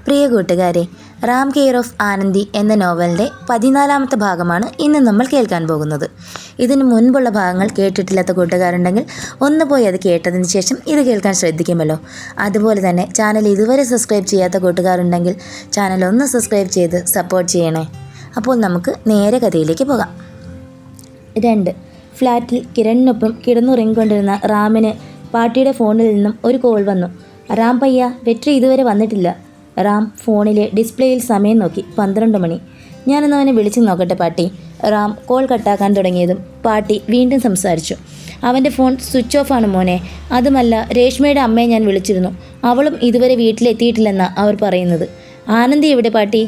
പ്രിയ കൂട്ടുകാരെ, Ram care of Anandi എന്ന നോവലിൻ്റെ 14ാമത്തെ ഭാഗമാണ് ഇന്ന് നമ്മൾ കേൾക്കാൻ പോകുന്നത്. ഇതിന് മുൻപുള്ള ഭാഗങ്ങൾ കേട്ടിട്ടില്ലാത്ത കൂട്ടുകാരുണ്ടെങ്കിൽ ഒന്ന് പോയി അത് കേട്ടതിന് ശേഷം ഇത് കേൾക്കാൻ ശ്രദ്ധിക്കുമല്ലോ. അതുപോലെ തന്നെ ചാനൽ ഇതുവരെ സബ്സ്ക്രൈബ് ചെയ്യാത്ത കൂട്ടുകാരുണ്ടെങ്കിൽ ചാനൽ ഒന്ന് സബ്സ്ക്രൈബ് ചെയ്ത് സപ്പോർട്ട് ചെയ്യണേ. അപ്പോൾ നമുക്ക് നേരെ കഥയിലേക്ക് പോകാം. 2. ഫ്ലാറ്റിൽ കിരണിനൊപ്പം കിടന്നുറങ്ങിക്കൊണ്ടിരുന്ന റാമിന് പാട്ടിയുടെ ഫോണിൽ നിന്നും ഒരു കോൾ വന്നു. റാം പയ്യ, വെട്രി ഇതുവരെ വന്നിട്ടില്ല. റാം ഫോണിലെ ഡിസ്പ്ലേയിൽ സമയം നോക്കി. 12 മണി. ഞാനൊന്ന് അവനെ വിളിച്ചു നോക്കട്ടെ പാട്ടി. റാം കോൾ കട്ടാക്കാൻ തുടങ്ങിയതും പാട്ടി വീണ്ടും സംസാരിച്ചു. അവൻ്റെ ഫോൺ സ്വിച്ച് ഓഫ് ആണ് മോനെ. അതുമല്ല, രേഷ്മയുടെ അമ്മയെ ഞാൻ വിളിച്ചിരുന്നു. അവളും ഇതുവരെ വീട്ടിലെത്തിയിട്ടില്ലെന്നാണ് അവർ പറയുന്നത്. ആനന്ദി എവിടെ പാട്ടി?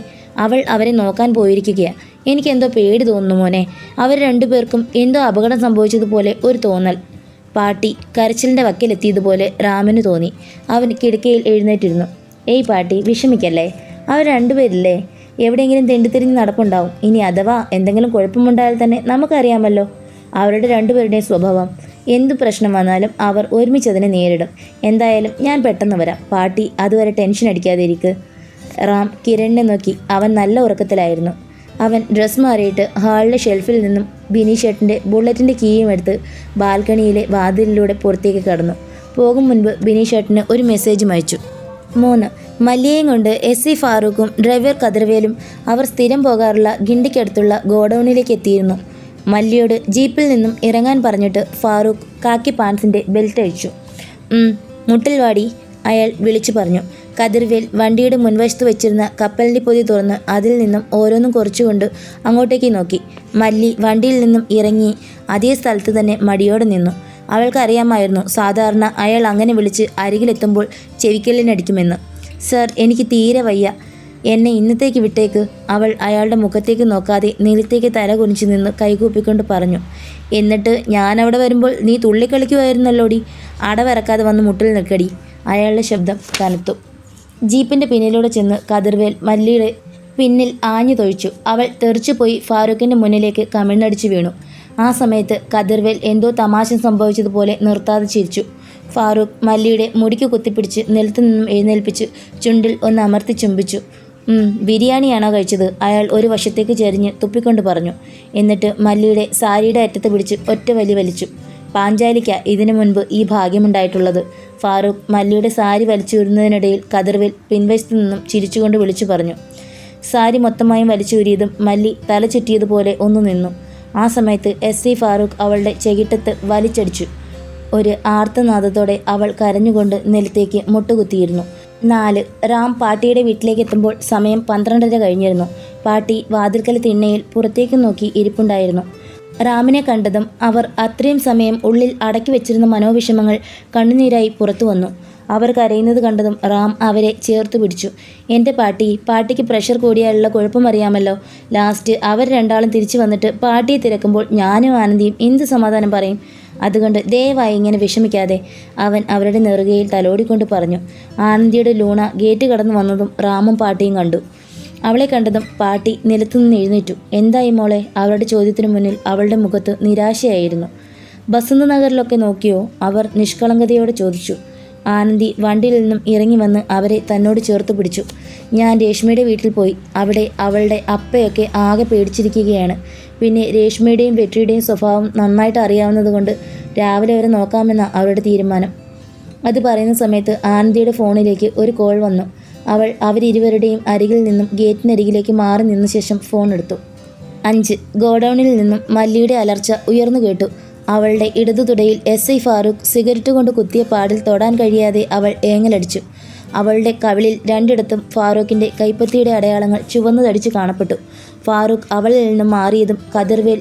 അവൾ അവരെ നോക്കാൻ പോയിരിക്കുകയാണ്. എനിക്കെന്തോ പേടി തോന്നുന്നു മോനെ. അവർ രണ്ടുപേർക്കും എന്തോ അപകടം സംഭവിച്ചതുപോലെ ഒരു തോന്നൽ. പാട്ടി കരച്ചിലിൻ്റെ വക്കിലെത്തിയതുപോലെ റാമിന് തോന്നി. അവൻ കിടക്കയിൽ എഴുന്നേറ്റിരുന്നു. ഏയ് പാട്ടി, വിഷമിക്കല്ലേ. അവർ രണ്ടുപേരില്ലേ? എവിടെയെങ്കിലും തെണ്ടിത്തിരിഞ്ഞ് നടപ്പുണ്ടാവും. ഇനി അഥവാ എന്തെങ്കിലും കുഴപ്പമുണ്ടായാൽ തന്നെ നമുക്കറിയാമല്ലോ അവരുടെ രണ്ടുപേരുടെയും സ്വഭാവം. എന്തു പ്രശ്നം വന്നാലും അവർ ഒരുമിച്ചതിനെ നേരിടും. എന്തായാലും ഞാൻ പെട്ടെന്ന് വരാം. പാട്ടി അതുവരെ ടെൻഷൻ അടിക്കാതെ ഇരിക്ക്. റാം കിരണിനെ നോക്കി. അവൻ നല്ല ഉറക്കത്തിലായിരുന്നു. അവൻ ഡ്രസ്സ് മാറിയിട്ട് ഹാളിലെ ഷെൽഫിൽ നിന്നും ബിനീഷേട്ടൻ്റെ ബുള്ളറ്റിൻ്റെ കീയും എടുത്ത് ബാൽക്കണിയിലെ വാതിലിലൂടെ പുറത്തേക്ക് കടന്നു. പോകും മുൻപ് ബിനീഷേട്ടന് ഒരു മെസ്സേജും അയച്ചു. 3. മല്ലിയെയും കൊണ്ട് SC ഫാറൂഖും ഡ്രൈവർ കതിർവേലും അവർ സ്ഥിരം പോകാറുള്ള ഗിണ്ടിക്കടുത്തുള്ള ഗോഡൗണിലേക്ക് എത്തിയിരുന്നു. മല്ലിയോട് ജീപ്പിൽ നിന്നും ഇറങ്ങാൻ പറഞ്ഞിട്ട് ഫാറൂഖ് കാക്കി പാൻസിൻ്റെ ബെൽറ്റ് അഴിച്ചു. മുട്ടിൽ വാടി, അയാൾ വിളിച്ചു പറഞ്ഞു. കതിർവേൽ വണ്ടിയുടെ മുൻവശത്ത് വെച്ചിരുന്ന കപ്പലിൻ്റെ പൊതി തുറന്ന് അതിൽ നിന്നും ഓരോന്നും കുറച്ചുകൊണ്ട് അങ്ങോട്ടേക്ക് നോക്കി. മല്ലി വണ്ടിയിൽ നിന്നും ഇറങ്ങി അതേ സ്ഥലത്ത് തന്നെ മടിയോടെ നിന്നു. അവൾക്കറിയാമായിരുന്നു സാധാരണ അയാൾ അങ്ങനെ വിളിച്ച് അരികിലെത്തുമ്പോൾ ചെവിക്കല്ലിനടിക്കുമെന്ന്. സർ, എനിക്ക് തീരെ വയ്യ. എന്നെ ഇന്നത്തേക്ക് വിട്ടേക്ക്. അവൾ അയാളുടെ മുഖത്തേക്ക് നോക്കാതെ നിലത്തേക്ക് തല കുനിച്ചു നിന്ന് കൈകൂപ്പിക്കൊണ്ട് പറഞ്ഞു. എന്നിട്ട് ഞാനവിടെ വരുമ്പോൾ നീ തുള്ളിക്കളിക്കുമായിരുന്നല്ലോടി. അടവിറക്കാതെ വന്ന് മുട്ടിൽ നിൽക്കടി. അയാളുടെ ശബ്ദം കനത്തു. ജീപ്പിൻ്റെ പിന്നിലൂടെ ചെന്ന് കതിർവേൽ മല്ലിയുടെ പിന്നിൽ ആഞ്ഞു തൊഴിച്ചു. അവൾ തെറിച്ചുപോയി ഫാറൂഖിൻ്റെ മുന്നിലേക്ക് കമിഴ്ന്നടിച്ചു വീണു. ആ സമയത്ത് കതിർവേൽ എന്തോ തമാശ സംഭവിച്ചതുപോലെ നിർത്താതെ ചിരിച്ചു. ഫാറൂഖ് മല്ലിയുടെ മുടിക്ക് കുത്തിപ്പിടിച്ച് നിലത്തു നിന്നും എഴുന്നേൽപ്പിച്ച് ചുണ്ടിൽ ഒന്ന് അമർത്തി ചുംബിച്ചു. ബിരിയാണിയാണോ കഴിച്ചത്? അയാൾ ഒരു വശത്തേക്ക് ചെരിഞ്ഞ് തുപ്പിക്കൊണ്ട് പറഞ്ഞു. എന്നിട്ട് മല്ലിയുടെ സാരിയുടെ അറ്റത്ത് പിടിച്ച് ഒറ്റ വലി വലിച്ചു. പാഞ്ചാലിക്ക ഇതിനു മുൻപ് ഈ ഭാഗ്യമുണ്ടായിട്ടുള്ളത്. ഫാറൂഖ് മല്ലിയുടെ സാരി വലിച്ചൂരുന്നതിനിടയിൽ കതിർവേൽ പിൻവശത്തു നിന്നും ചിരിച്ചുകൊണ്ട് വിളിച്ചു പറഞ്ഞു. സാരി മൊത്തമായും വലിച്ചൂരിയതും മല്ലി തല ചുറ്റിയതുപോലെ ഒന്ന് നിന്നു. ആ സമയത്ത് SC ഫാറൂഖ് അവളുടെ ചെകിട്ടത്ത് വലിച്ചടിച്ചു. ഒരു ആർത്തനാദത്തോടെ അവൾ കരഞ്ഞുകൊണ്ട് നിലത്തേക്ക് മുട്ടുകുത്തിയിരുന്നു. 4. റാം പാട്ടിയുടെ വീട്ടിലേക്ക് എത്തുമ്പോൾ സമയം 12:30 കഴിഞ്ഞിരുന്നു. പാട്ടി വാതിൽക്കൽ തിണ്ണയിൽ പുറത്തേക്ക് നോക്കി ഇരിപ്പുണ്ടായിരുന്നു. റാമിനെ കണ്ടതും അവർ അത്രയും സമയം ഉള്ളിൽ അടക്കി വെച്ചിരുന്ന മനോവിഷമങ്ങൾ കണ്ണുനീരായി പുറത്തു വന്നു. അവർ കരയുന്നത് കണ്ടതും റാം അവരെ ചേർത്ത് പിടിച്ചു. എൻ്റെ പാട്ടിക്ക് പ്രഷർ കൂടിയാലുള്ള കുഴപ്പമറിയാമല്ലോ. ലാസ്റ്റ് അവർ രണ്ടാളും തിരിച്ചു വന്നിട്ട് പാട്ടിയെ തിരക്കുമ്പോൾ ഞാനും ആനന്ദിയും എന്ത് സമാധാനം പറയും? അതുകൊണ്ട് ദയവായി ഇങ്ങനെ വിഷമിക്കാതെ, അവൻ അവരുടെ നെറുകയിൽ തലോടിക്കൊണ്ട് പറഞ്ഞു. ആനന്ദിയുടെ ലൂണ ഗേറ്റ് കടന്നു വന്നതും റാമും പാട്ടിയും കണ്ടു. അവളെ കണ്ടതും പാട്ടി നിലത്തുനിന്ന് എഴുന്നേറ്റു. എന്തായി മോളെ? അവളുടെ ചോദ്യത്തിനു മുന്നിൽ അവളുടെ മുഖത്ത് നിരാശയായിരുന്നു. ബസന്ത് നഗറിലൊക്കെ നോക്കിയോ? അവർ നിഷ്കളങ്കതയോടെ ചോദിച്ചു. ആനന്ദി വണ്ടിയിൽ നിന്നും ഇറങ്ങി വന്ന് അവരെ തന്നോട് ചേർത്ത് പിടിച്ചു. ഞാൻ രേഷ്മയുടെ വീട്ടിൽ പോയി. അവിടെ അവളുടെ അപ്പയൊക്കെ ആകെ പേടിച്ചിരിക്കുകയാണ്. പിന്നെ രേഷ്മയുടെയും വെട്രിയുടെയും സ്വഭാവം നന്നായിട്ട് അറിയാവുന്നതുകൊണ്ട് രാവിലെ വരെ നോക്കാമെന്നാണ് അവരുടെ തീരുമാനം. അത് പറയുന്ന സമയത്ത് ആനന്ദിയുടെ ഫോണിലേക്ക് ഒരു കോൾ വന്നു. അവൾ അവരിരുവരുടെയും അരികിൽ നിന്നും ഗേറ്റിനരികിലേക്ക് മാറി നിന്ന ശേഷം ഫോൺ എടുത്തു. 5. ഗോഡൗണിൽ നിന്നും മല്ലിയുടെ അലർച്ച ഉയർന്നു കേട്ടു. അവളുടെ ഇടതു തുടയിൽ SI ഫാറൂഖ് സിഗരറ്റ് കൊണ്ട് കുത്തിയ പാടിൽ തൊടാൻ കഴിയാതെ അവൾ ഏങ്ങലടിച്ചു. അവളുടെ കവിളിൽ രണ്ടിടത്തും ഫാറൂഖിൻ്റെ കൈപ്പത്തിയുടെ അടയാളങ്ങൾ ചുവന്നതടിച്ച് കാണപ്പെട്ടു. ഫാറൂഖ് അവളിൽ നിന്നും മാറിയതും കതിർവേൽ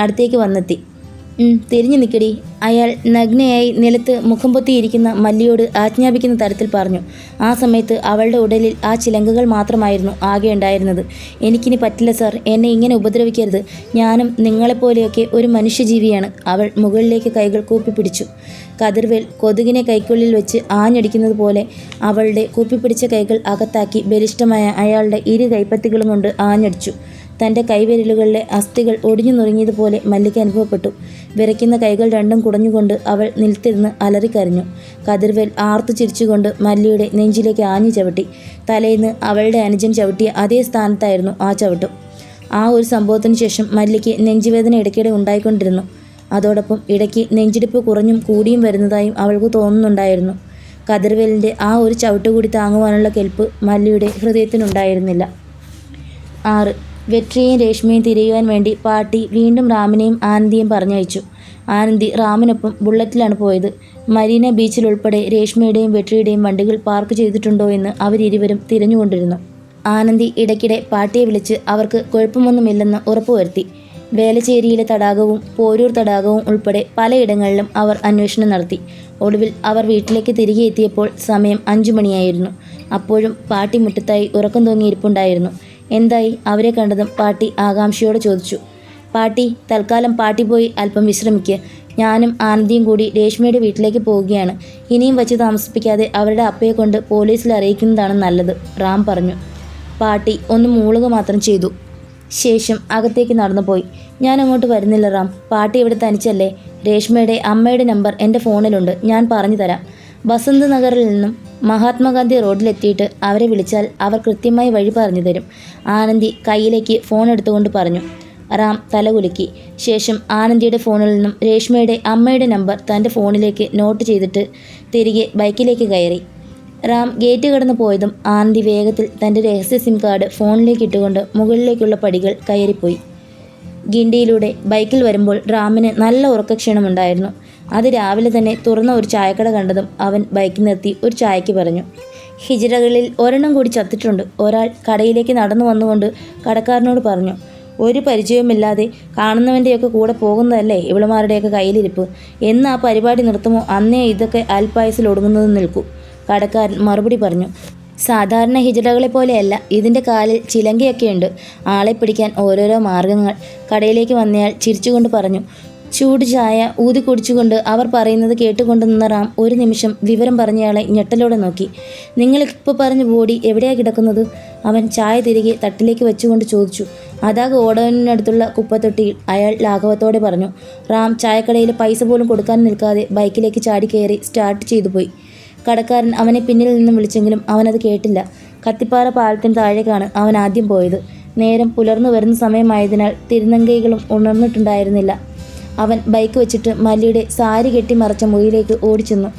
അടുത്തേക്ക് വന്നെത്തി. തിരിഞ്ഞു നിൽക്കടി, അയാൾ നഗ്നയായി നിലത്ത് മുഖം പൊത്തിയിരിക്കുന്ന മല്ലിയോട് ആജ്ഞാപിക്കുന്ന തരത്തിൽ പറഞ്ഞു. ആ സമയത്ത് അവളുടെ ഉടലിൽ ആ ചിലങ്കകൾ മാത്രമായിരുന്നു ആകെ ഉണ്ടായിരുന്നത്. എനിക്കിനി പറ്റില്ല സാർ, എന്നെ ഇങ്ങനെ ഉപദ്രവിക്കരുത്. ഞാനും നിങ്ങളെപ്പോലെയൊക്കെ ഒരു മനുഷ്യജീവിയാണ്. അവൾ മുകളിലേക്ക് കൈകൾ കൂപ്പിപ്പിടിച്ചു. കതിർവേൽ കൊതുകിനെ കൈക്കുള്ളിൽ വെച്ച് ആഞ്ഞടിക്കുന്നത് പോലെ അവളുടെ കൂപ്പിപ്പിടിച്ച കൈകൾ അകത്താക്കി ബലിഷ്ഠമായ അയാളുടെ ഇരു കൈപ്പത്തികളും കൊണ്ട് ആഞ്ഞടിച്ചു. തൻ്റെ കൈവിരലുകളിലെ അസ്ഥികൾ ഒടിഞ്ഞു നുറുങ്ങിയതുപോലെ മല്ലിക്ക് അനുഭവപ്പെട്ടു. വിറയ്ക്കുന്ന കൈകൾ രണ്ടും കുടഞ്ഞുകൊണ്ട് അവൾ നിലത്തിരുന്ന് അലറിക്കരഞ്ഞു. കതിർവേൽ ആർത്തു ചിരിച്ചുകൊണ്ട് മല്ലിയുടെ നെഞ്ചിലേക്ക് ആഞ്ഞു ചവിട്ടി. തലേന്ന് അവളുടെ അനുജൻ ചവിട്ടിയ അതേ സ്ഥാനത്തായിരുന്നു ആ ചവിട്ടും. ആ ഒരു സംഭവത്തിന് ശേഷം മല്ലിക്ക് നെഞ്ചുവേദന ഇടയ്ക്കിടെ ഉണ്ടായിക്കൊണ്ടിരുന്നു. അതോടൊപ്പം ഇടയ്ക്ക് നെഞ്ചിടിപ്പ് കുറഞ്ഞും കൂടിയും വരുന്നതായും അവൾക്ക് തോന്നുന്നുണ്ടായിരുന്നു. കതിർവേലിൻ്റെ ആ ഒരു ചവിട്ടുകൂടി താങ്ങുവാനുള്ള കെൽപ്പ് മല്ലിയുടെ ഹൃദയത്തിനുണ്ടായിരുന്നില്ല. 6. വെട്രിയെയും രേഷ്മയും തിരയുവാൻ വേണ്ടി പാട്ടി വീണ്ടും റാമിനെയും ആനന്ദിയെയും പറഞ്ഞയച്ചു. ആനന്ദി റാമിനൊപ്പം ബുള്ളറ്റിലാണ് പോയത്. മരീന ബീച്ചിലുൾപ്പെടെ രേഷ്മയുടെയും വെട്രിയുടെയും വണ്ടികൾ പാർക്ക് ചെയ്തിട്ടുണ്ടോ എന്ന് അവരിരുവരും തിരഞ്ഞുകൊണ്ടിരുന്നു. ആനന്ദി ഇടയ്ക്കിടെ പാട്ടിയെ വിളിച്ച് അവർക്ക് കുഴപ്പമൊന്നുമില്ലെന്ന് ഉറപ്പുവരുത്തി. വേലച്ചേരിയിലെ തടാകവും പോരൂർ തടാകവും ഉൾപ്പെടെ പലയിടങ്ങളിലും അവർ അന്വേഷണം നടത്തി. ഒടുവിൽ അവർ വീട്ടിലേക്ക് തിരികെ എത്തിയപ്പോൾ സമയം 5 മണിയായിരുന്നു. അപ്പോഴും പാട്ടി മുറ്റത്തായി ഉറക്കം തൂങ്ങിയിരിപ്പുണ്ടായിരുന്നു. എന്തായി? അവരെ കണ്ടതും പാട്ടി ആകാംക്ഷയോടെ ചോദിച്ചു. പാട്ടി, തൽക്കാലം പാട്ടി പോയി അല്പം വിശ്രമിക്കുക. ഞാനും ആനന്ദിയും കൂടി രേഷ്മയുടെ വീട്ടിലേക്ക് പോവുകയാണ്. ഇനിയും വച്ച് താമസിപ്പിക്കാതെ അവരുടെ അപ്പയെ കൊണ്ട് പോലീസിൽ അറിയിക്കുന്നതാണ് നല്ലത്, റാം പറഞ്ഞു. പാട്ടി ഒന്ന് മൂളുക മാത്രം ചെയ്തു. ശേഷം അകത്തേക്ക് നടന്നുപോയി. ഞാൻ അങ്ങോട്ട് വരുന്നില്ല റാം. പാട്ടി ഇവിടെ തനിച്ചല്ലേ? രേഷ്മയുടെ അമ്മയുടെ നമ്പർ എൻ്റെ ഫോണിലുണ്ട്, ഞാൻ പറഞ്ഞു തരാം. ബസന്ത് നഗറിൽ നിന്നും മഹാത്മാഗാന്ധി റോഡിലെത്തിയിട്ട് അവരെ വിളിച്ചാൽ അവർ കൃത്യമായി വഴി പറഞ്ഞു തരും, ആനന്ദി കയ്യിലേക്ക് ഫോൺ എടുത്തുകൊണ്ട് പറഞ്ഞു. റാം തലകുലുക്കി. ശേഷം ആനന്ദിയുടെ ഫോണിൽ നിന്നും രേഷ്മയുടെ അമ്മയുടെ നമ്പർ തൻ്റെ ഫോണിലേക്ക് നോട്ട് ചെയ്തിട്ട് തിരികെ ബൈക്കിലേക്ക് കയറി. റാം ഗേറ്റ് കടന്നു പോയതും ആനന്ദി വേഗത്തിൽ തൻ്റെ രഹസ്യ സിം കാർഡ് ഫോണിലേക്ക് ഇട്ടുകൊണ്ട് മുകളിലേക്കുള്ള പടികൾ കയറിപ്പോയി. ഗിണ്ടിയിലൂടെ ബൈക്കിൽ വരുമ്പോൾ റാമിന് നല്ല ഉറക്കക്ഷീണമുണ്ടായിരുന്നു. അത് രാവിലെ തന്നെ തുറന്ന ഒരു ചായക്കട കണ്ടതും അവൻ ബൈക്ക് നിർത്തി ഒരു ചായക്ക് പറഞ്ഞു. ഹിജറകളിൽ ഒരെണ്ണം കൂടി ചത്തിട്ടുണ്ട്, ഒരാൾ കടയിലേക്ക് നടന്നു വന്നുകൊണ്ട് കടക്കാരനോട് പറഞ്ഞു. ഒരു പരിചയവുമില്ലാതെ കാണുന്നവൻ്റെയൊക്കെ കൂടെ പോകുന്നതല്ലേ ഇവളുമാരുടെയൊക്കെ കയ്യിലിരിപ്പ്. എന്ന് ആ പരിപാടി നിർത്തുമോ അന്നേ ഇതൊക്കെ അൽപായസിൽ ഒടുങ്ങുന്നത് നിൽക്കൂ, കടക്കാരൻ മറുപടി പറഞ്ഞു. സാധാരണ ഹിജറകളെ പോലെയല്ല, ഇതിൻ്റെ കാലിൽ ചിലങ്കയൊക്കെയുണ്ട്. ആളെ പിടിക്കാൻ ഓരോരോ മാർഗങ്ങൾ, കടയിലേക്ക് വന്നയാൾ ചിരിച്ചുകൊണ്ട് പറഞ്ഞു. ചൂട് ചായ ഊതി കുടിച്ചുകൊണ്ട് അവർ പറയുന്നത് കേട്ടുകൊണ്ട് നിന്ന റാം ഒരു നിമിഷം വിവരം പറഞ്ഞയാളെ ഞെട്ടലോടെ നോക്കി. നിങ്ങളിപ്പോൾ പറഞ്ഞ ബോഡി എവിടെയാണ് കിടക്കുന്നത്? അവൻ ചായ തിരികെ തട്ടിലേക്ക് വെച്ചുകൊണ്ട് ചോദിച്ചു. അതാ ഗോഡൌണിനടുത്തുള്ള കുപ്പത്തൊട്ടിയിൽ, അയാൾ ലാഘവത്തോടെ പറഞ്ഞു. റാം ചായക്കടയിൽ പൈസ പോലും കൊടുക്കാൻ നിൽക്കാതെ ബൈക്കിലേക്ക് ചാടി കയറി സ്റ്റാർട്ട് ചെയ്തു പോയി. കടക്കാരൻ അവനെ പിന്നിൽ നിന്നും വിളിച്ചെങ്കിലും അവനത് കേട്ടില്ല. കത്തിപ്പാറ പാലത്തിന് താഴേക്കാണ് അവൻ ആദ്യം പോയത്. നേരം പുലർന്നു വരുന്ന സമയമായതിനാൽ തിരുനങ്കൈകളും ഉണർന്നിട്ടുണ്ടായിരുന്നില്ല. അവൻ ബൈക്ക് വെച്ചിട്ട് മല്ലിയുടെ സാരി കെട്ടി മറച്ച മുറിയിലേക്ക് ഓടിച്ചെന്നു.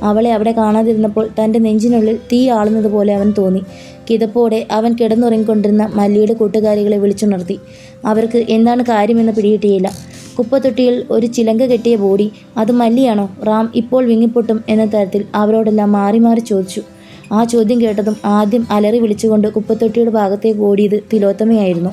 അവളെ അവിടെ കാണാതിരുന്നപ്പോൾ തൻ്റെ നെഞ്ചിനുള്ളിൽ തീ ആളുന്നത് പോലെ അവൻ തോന്നി. കിതപ്പോടെ അവൻ കിടന്നുറങ്ങിക്കൊണ്ടിരുന്ന മല്ലിയുടെ കൂട്ടുകാരികളെ വിളിച്ചുണർത്തി. അവർക്ക് എന്താണ് കാര്യമെന്ന് പിടികിട്ടിയില്ല. കുപ്പത്തൊട്ടിയിൽ ഒരു ചിലങ്ക കെട്ടിയ ബോഡി, അത് മല്ലിയാണോ? റാം ഇപ്പോൾ വിങ്ങിപ്പൊട്ടും എന്ന തരത്തിൽ അവരോടെല്ലാം മാറി മാറി ചോദിച്ചു. ആ ചോദ്യം കേട്ടതും ആദ്യം അലറി വിളിച്ചുകൊണ്ട് കുപ്പത്തൊട്ടിയുടെ ഭാഗത്തേക്ക് ഓടിയത് തിലോത്തമയായിരുന്നു.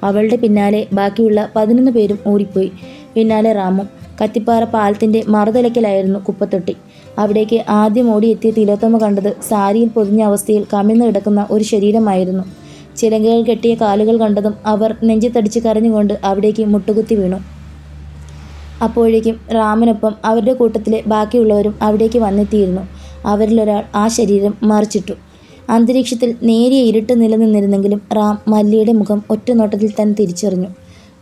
അവളുടെ പിന്നാലെ ബാക്കിയുള്ള 11 പേരും ഓടിപ്പോയി. പിന്നാലെ റാമും. കത്തിപ്പാറ പാലത്തിൻ്റെ മറുതലയ്ക്കലായിരുന്നു കുപ്പത്തൊട്ടി. അവിടേക്ക് ആദ്യം ഓടിയെത്തിയ തിലോത്തമ കണ്ടത് സാരിയിൽ പൊതിഞ്ഞ അവസ്ഥയിൽ കമിഴ്ന്നു കിടക്കുന്ന ഒരു ശരീരമായിരുന്നു. ചിലങ്കകൾ കെട്ടിയ കാലുകൾ കണ്ടതും അവർ നെഞ്ചിത്തടിച്ച് കരഞ്ഞുകൊണ്ട് അവിടേക്ക് മുട്ടുകുത്തി വീണു. അപ്പോഴേക്കും റാമിനൊപ്പം അവരുടെ കൂട്ടത്തിലെ ബാക്കിയുള്ളവരും അവിടേക്ക് വന്നെത്തിയിരുന്നു. അവരിലൊരാൾ ആ ശരീരം മറിച്ചിട്ടു. അന്തരീക്ഷത്തിൽ നേരിയ ഇരുട്ട് നിലനിന്നിരുന്നെങ്കിലും റാം മല്ലിയുടെ മുഖം ഒറ്റ നോട്ടത്തിൽ തന്നെ തിരിച്ചറിഞ്ഞു.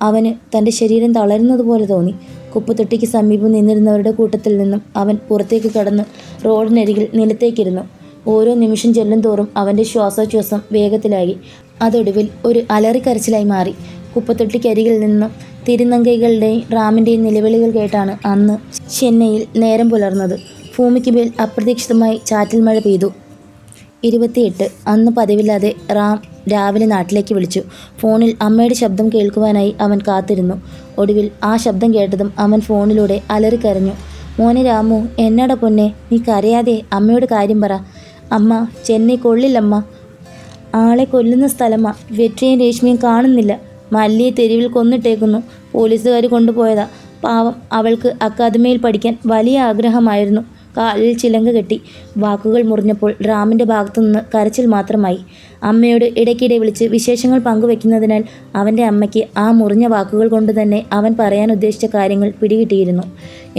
അവന് തൻ്റെ ശരീരം തളരുന്നതുപോലെ തോന്നി. കുപ്പത്തൊട്ടിക്ക് സമീപം നിന്നിരുന്നവരുടെ കൂട്ടത്തിൽ നിന്നും അവൻ പുറത്തേക്ക് കടന്ന് റോഡിനരികിൽ നിലത്തേക്കിരുന്നു. ഓരോ നിമിഷം ചെല്ലും തോറും അവൻ്റെ ശ്വാസോച്ഛ്വാസം വേഗത്തിലായി. അതൊടുവിൽ ഒരു അലറിക്കരച്ചിലായി മാറി. കുപ്പത്തൊട്ടിക്കരികിൽ നിന്നും തിരുനങ്കൈകളുടെയും റാമിൻ്റെയും നിലവിളികൾ കേട്ടാണ് അന്ന് ചെന്നൈയിൽ നേരം പുലർന്നത്. ഭൂമിക്ക് മേൽ അപ്രതീക്ഷിതമായി ചാറ്റൽ മഴ പെയ്തു. 28 അന്ന് പതിവില്ലാതെ റാം രാവിലെ നാട്ടിലേക്ക് വിളിച്ചു. ഫോണിൽ അമ്മയുടെ ശബ്ദം കേൾക്കുവാനായി അവൻ കാത്തിരുന്നു. ഒടുവിൽ ആ ശബ്ദം കേട്ടതും അവൻ ഫോണിലൂടെ അലറിക്കരഞ്ഞു. മോനെ രാമു, എന്നാടാ പൊന്നെ, നീ കരയാതെ അമ്മയോട് കാര്യം പറ. അമ്മ, ചെന്നൈ കൊള്ളില്ലമ്മ, ആളെ കൊല്ലുന്ന സ്ഥലമാ. വെട്രിയും രേഷ്മയും കാണുന്നില്ല. മല്ലിയെ തെരുവിൽ കൊന്നിട്ടേക്കുന്നു. പോലീസുകാർ കൊണ്ടുപോയതാ. പാവം, അവൾക്ക് അക്കാദമിയിൽ പഠിക്കാൻ വലിയ ആഗ്രഹമായിരുന്നു. കാലിൽ ചിലങ്ക കെട്ടി. വാക്കുകൾ മുറിഞ്ഞപ്പോൾ റാമിൻ്റെ ഭാഗത്തുനിന്ന് കരച്ചിൽ മാത്രമായി. അമ്മയോട് ഇടയ്ക്കിടെ വിളിച്ച് വിശേഷങ്ങൾ പങ്കുവെക്കുന്നതിനാൽ അവൻ്റെ അമ്മയ്ക്ക് ആ മുറിഞ്ഞ വാക്കുകൾ കൊണ്ട് തന്നെ അവൻ പറയാൻ ഉദ്ദേശിച്ച കാര്യങ്ങൾ പിടികിട്ടിയിരുന്നു.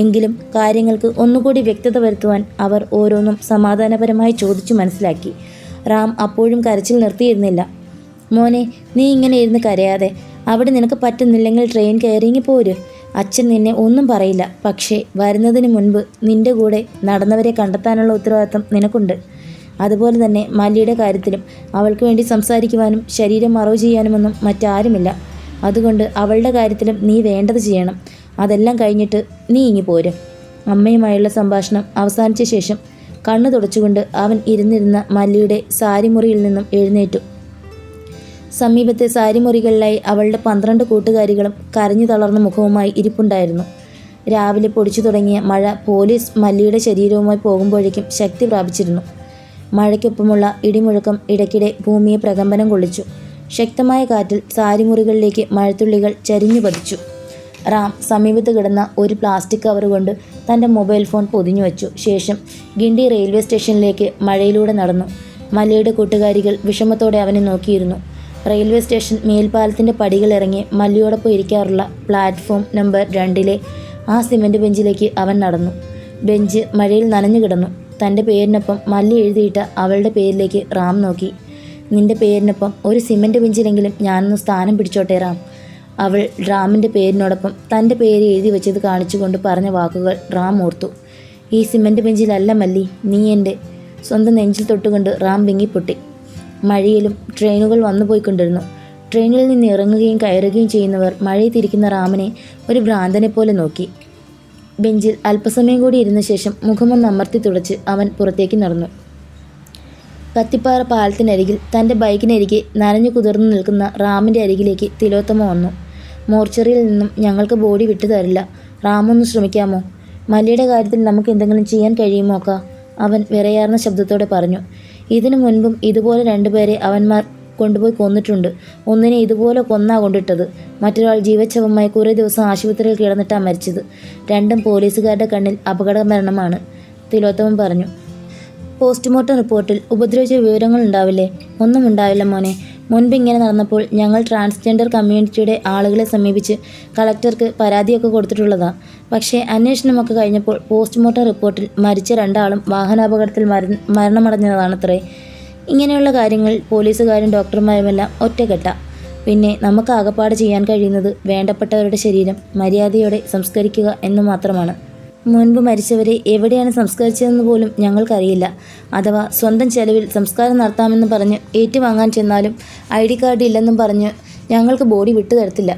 എങ്കിലും കാര്യങ്ങൾക്ക് ഒന്നുകൂടി വ്യക്തത വരുത്തുവാൻ അവർ ഓരോന്നും സമാധാനപരമായി ചോദിച്ചു മനസ്സിലാക്കി. റാം അപ്പോഴും കരച്ചിൽ നിർത്തിയിരുന്നില്ല. മോനെ, നീ ഇങ്ങനെ ഇരുന്ന് കരയാതെ. അവിടെ നിനക്ക് പറ്റുന്നില്ലെങ്കിൽ ട്രെയിൻ കയറിങ്ങി പോര്. അച്ഛൻ നിന്നെ ഒന്നും പറയില്ല. പക്ഷേ വരുന്നതിന് മുൻപ് നിന്റെ കൂടെ നടന്നവരെ കണ്ടെത്താനുള്ള ഉത്തരവാദിത്തം നിനക്കുണ്ട്. അതുപോലെ തന്നെ മല്ലിയുടെ കാര്യത്തിലും അവൾക്ക് വേണ്ടി സംസാരിക്കുവാനും ശരീരം മറവ് ചെയ്യാനുമൊന്നും മറ്റാരുമില്ല. അതുകൊണ്ട് അവളുടെ കാര്യത്തിലും നീ വേണ്ടത് ചെയ്യണം. അതെല്ലാം കഴിഞ്ഞിട്ട് നീ ഇങ്ങി പോരും. അമ്മയുമായുള്ള സംഭാഷണം അവസാനിച്ച ശേഷം കണ്ണു തുടച്ചുകൊണ്ട് അവൻ ഇരുന്നിരുന്ന മല്ലിയുടെ സാരിമുറിയിൽ നിന്നും എഴുന്നേറ്റു. സമീപത്തെ സാരിമുറികളിലായി അവളുടെ 12 കൂട്ടുകാരികളും കരഞ്ഞു തളർന്ന മുഖവുമായി ഇരിപ്പുണ്ടായിരുന്നു. രാവിലെ പൊടിച്ചു തുടങ്ങിയ മഴ പോലീസ് മല്ലിയുടെ ശരീരവുമായി പോകുമ്പോഴേക്കും ശക്തി പ്രാപിച്ചിരുന്നു. മഴയ്ക്കൊപ്പമുള്ള ഇടിമുഴക്കം ഇടയ്ക്കിടെ ഭൂമിയെ പ്രകമ്പനം കൊള്ളിച്ചു. ശക്തമായ കാറ്റിൽ സാരിമുറികളിലേക്ക് മഴത്തുള്ളികൾ ചരിഞ്ഞു പതിച്ചു. റാം സമീപത്ത് കിടന്ന ഒരു പ്ലാസ്റ്റിക് കവർ കൊണ്ട് തൻ്റെ മൊബൈൽ ഫോൺ പൊതിഞ്ഞു വച്ചു. ശേഷം ഗിണ്ടി റെയിൽവേ സ്റ്റേഷനിലേക്ക് മഴയിലൂടെ നടന്നു. മല്ലിയുടെ കൂട്ടുകാരികൾ വിഷമത്തോടെ അവനെ നോക്കിയിരുന്നു. റെയിൽവേ സ്റ്റേഷൻ മേൽപ്പാലത്തിൻ്റെ പടികളിറങ്ങി മല്ലിയോടൊപ്പം ഇരിക്കാറുള്ള പ്ലാറ്റ്ഫോം നമ്പർ 2 ആ സിമൻറ്റ് ബെഞ്ചിലേക്ക് അവൻ നടന്നു. ബെഞ്ച് മഴയിൽ നനഞ്ഞു കിടന്നു. തൻ്റെ പേരിനൊപ്പം മല്ലി എഴുതിയിട്ട അവളുടെ പേരിലേക്ക് റാം നോക്കി. നിന്റെ പേരിനൊപ്പം ഒരു സിമൻറ്റ് ബെഞ്ചിലെങ്കിലും ഞാനൊന്ന് സ്ഥാനം പിടിച്ചോട്ടെ റാം. അവൾ റാമിൻ്റെ പേരിനോടൊപ്പം തൻ്റെ പേര് എഴുതി വെച്ചത് കാണിച്ചുകൊണ്ട് പറഞ്ഞ വാക്കുകൾ റാം ഓർത്തു. ഈ സിമൻറ്റ് ബെഞ്ചിലല്ല മല്ലി, നീ എൻ്റെ. സ്വന്തം നെഞ്ചിൽ തൊട്ടുകൊണ്ട് റാം വിങ്ങിപ്പൊട്ടി. മഴയിലും ട്രെയിനുകൾ വന്നു പോയിക്കൊണ്ടിരുന്നു. ട്രെയിനിൽ നിന്ന് ഇറങ്ങുകയും കയറുകയും ചെയ്യുന്നവർ മഴയത്തിരിക്കുന്ന റാമിനെ ഒരു ഭ്രാന്തനെ പോലെ നോക്കി. ബെഞ്ചിൽ അല്പസമയം കൂടി ഇരുന്ന ശേഷം മുഖമൊന്ന് അമർത്തി തുടച്ച് അവൻ പുറത്തേക്ക് നടന്നു. കത്തിപ്പാറ പാലത്തിനരികിൽ തൻ്റെ ബൈക്കിനരികെ നനഞ്ഞു കുതിർന്നു നിൽക്കുന്ന റാമിൻ്റെ അരികിലേക്ക് തിലോത്തമ വന്നു. മോർച്ചറിയിൽ നിന്നും ഞങ്ങൾക്ക് ബോഡി വിട്ടു തരില്ല. റാമൊന്ന് ശ്രമിക്കാമോ? മല്ലിയുടെ കാര്യത്തിൽ നമുക്ക് എന്തെങ്കിലും ചെയ്യാൻ കഴിയുമോ അക്ക? അവൻ വിറയാർന്ന ശബ്ദത്തോടെ പറഞ്ഞു. ഇതിനു മുൻപും ഇതുപോലെ 2 പേരെ അവന്മാർ കൊണ്ടുപോയി കൊന്നിട്ടുണ്ട്. ഒന്നിനെ ഇതുപോലെ കൊന്നാ കൊണ്ടിട്ടത്. മറ്റൊരാൾ ജീവച്ഛവമായി കുറേ ദിവസം ആശുപത്രിയിൽ കിടന്നിട്ടാണ് മരിച്ചത്. 2ഉം പോലീസുകാരുടെ കണ്ണിൽ അപകട മരണമാണ്, തിലോത്തമൻ പറഞ്ഞു. പോസ്റ്റ്മോർട്ടം റിപ്പോർട്ടിൽ ഉപദ്രവിച്ച വിവരങ്ങൾ ഉണ്ടാവില്ലേ? ഒന്നും ഉണ്ടാവില്ല മോനെ. മുൻപ് ഇങ്ങനെ നടന്നപ്പോൾ ഞങ്ങൾ ട്രാൻസ്ജെൻഡർ കമ്മ്യൂണിറ്റിയുടെ ആളുകളെ സമീപിച്ച് കളക്ടർക്ക് പരാതിയൊക്കെ കൊടുത്തിട്ടുള്ളതാണ്. പക്ഷേ അന്വേഷണമൊക്കെ കഴിഞ്ഞപ്പോൾ പോസ്റ്റ്മോർട്ടം റിപ്പോർട്ടിൽ മരിച്ച 2 ആളും വാഹനാപകടത്തിൽ മരണമടഞ്ഞതാണത്രേ. ഇങ്ങനെയുള്ള കാര്യങ്ങൾ പോലീസുകാരും ഡോക്ടർമാരുമെല്ലാം ഒറ്റക്കെട്ട. പിന്നെ നമുക്ക് ആകപ്പാട് ചെയ്യാൻ കഴിയുന്നത് വേണ്ടപ്പെട്ടവരുടെ ശരീരം മര്യാദയോടെ സംസ്കരിക്കുക എന്നു മാത്രമാണ്. മുൻപ് മരിച്ചവരെ എവിടെയാണ് സംസ്കരിച്ചതെന്ന് പോലും ഞങ്ങൾക്കറിയില്ല. അഥവാ സ്വന്തം ചെലവിൽ സംസ്കാരം നടത്താമെന്ന് പറഞ്ഞ് ഏറ്റുവാങ്ങാൻ ചെന്നാലും ID കാർഡ് ഇല്ലെന്നും പറഞ്ഞ് ഞങ്ങൾക്ക് ബോഡി വിട്ടു തരത്തില്ല.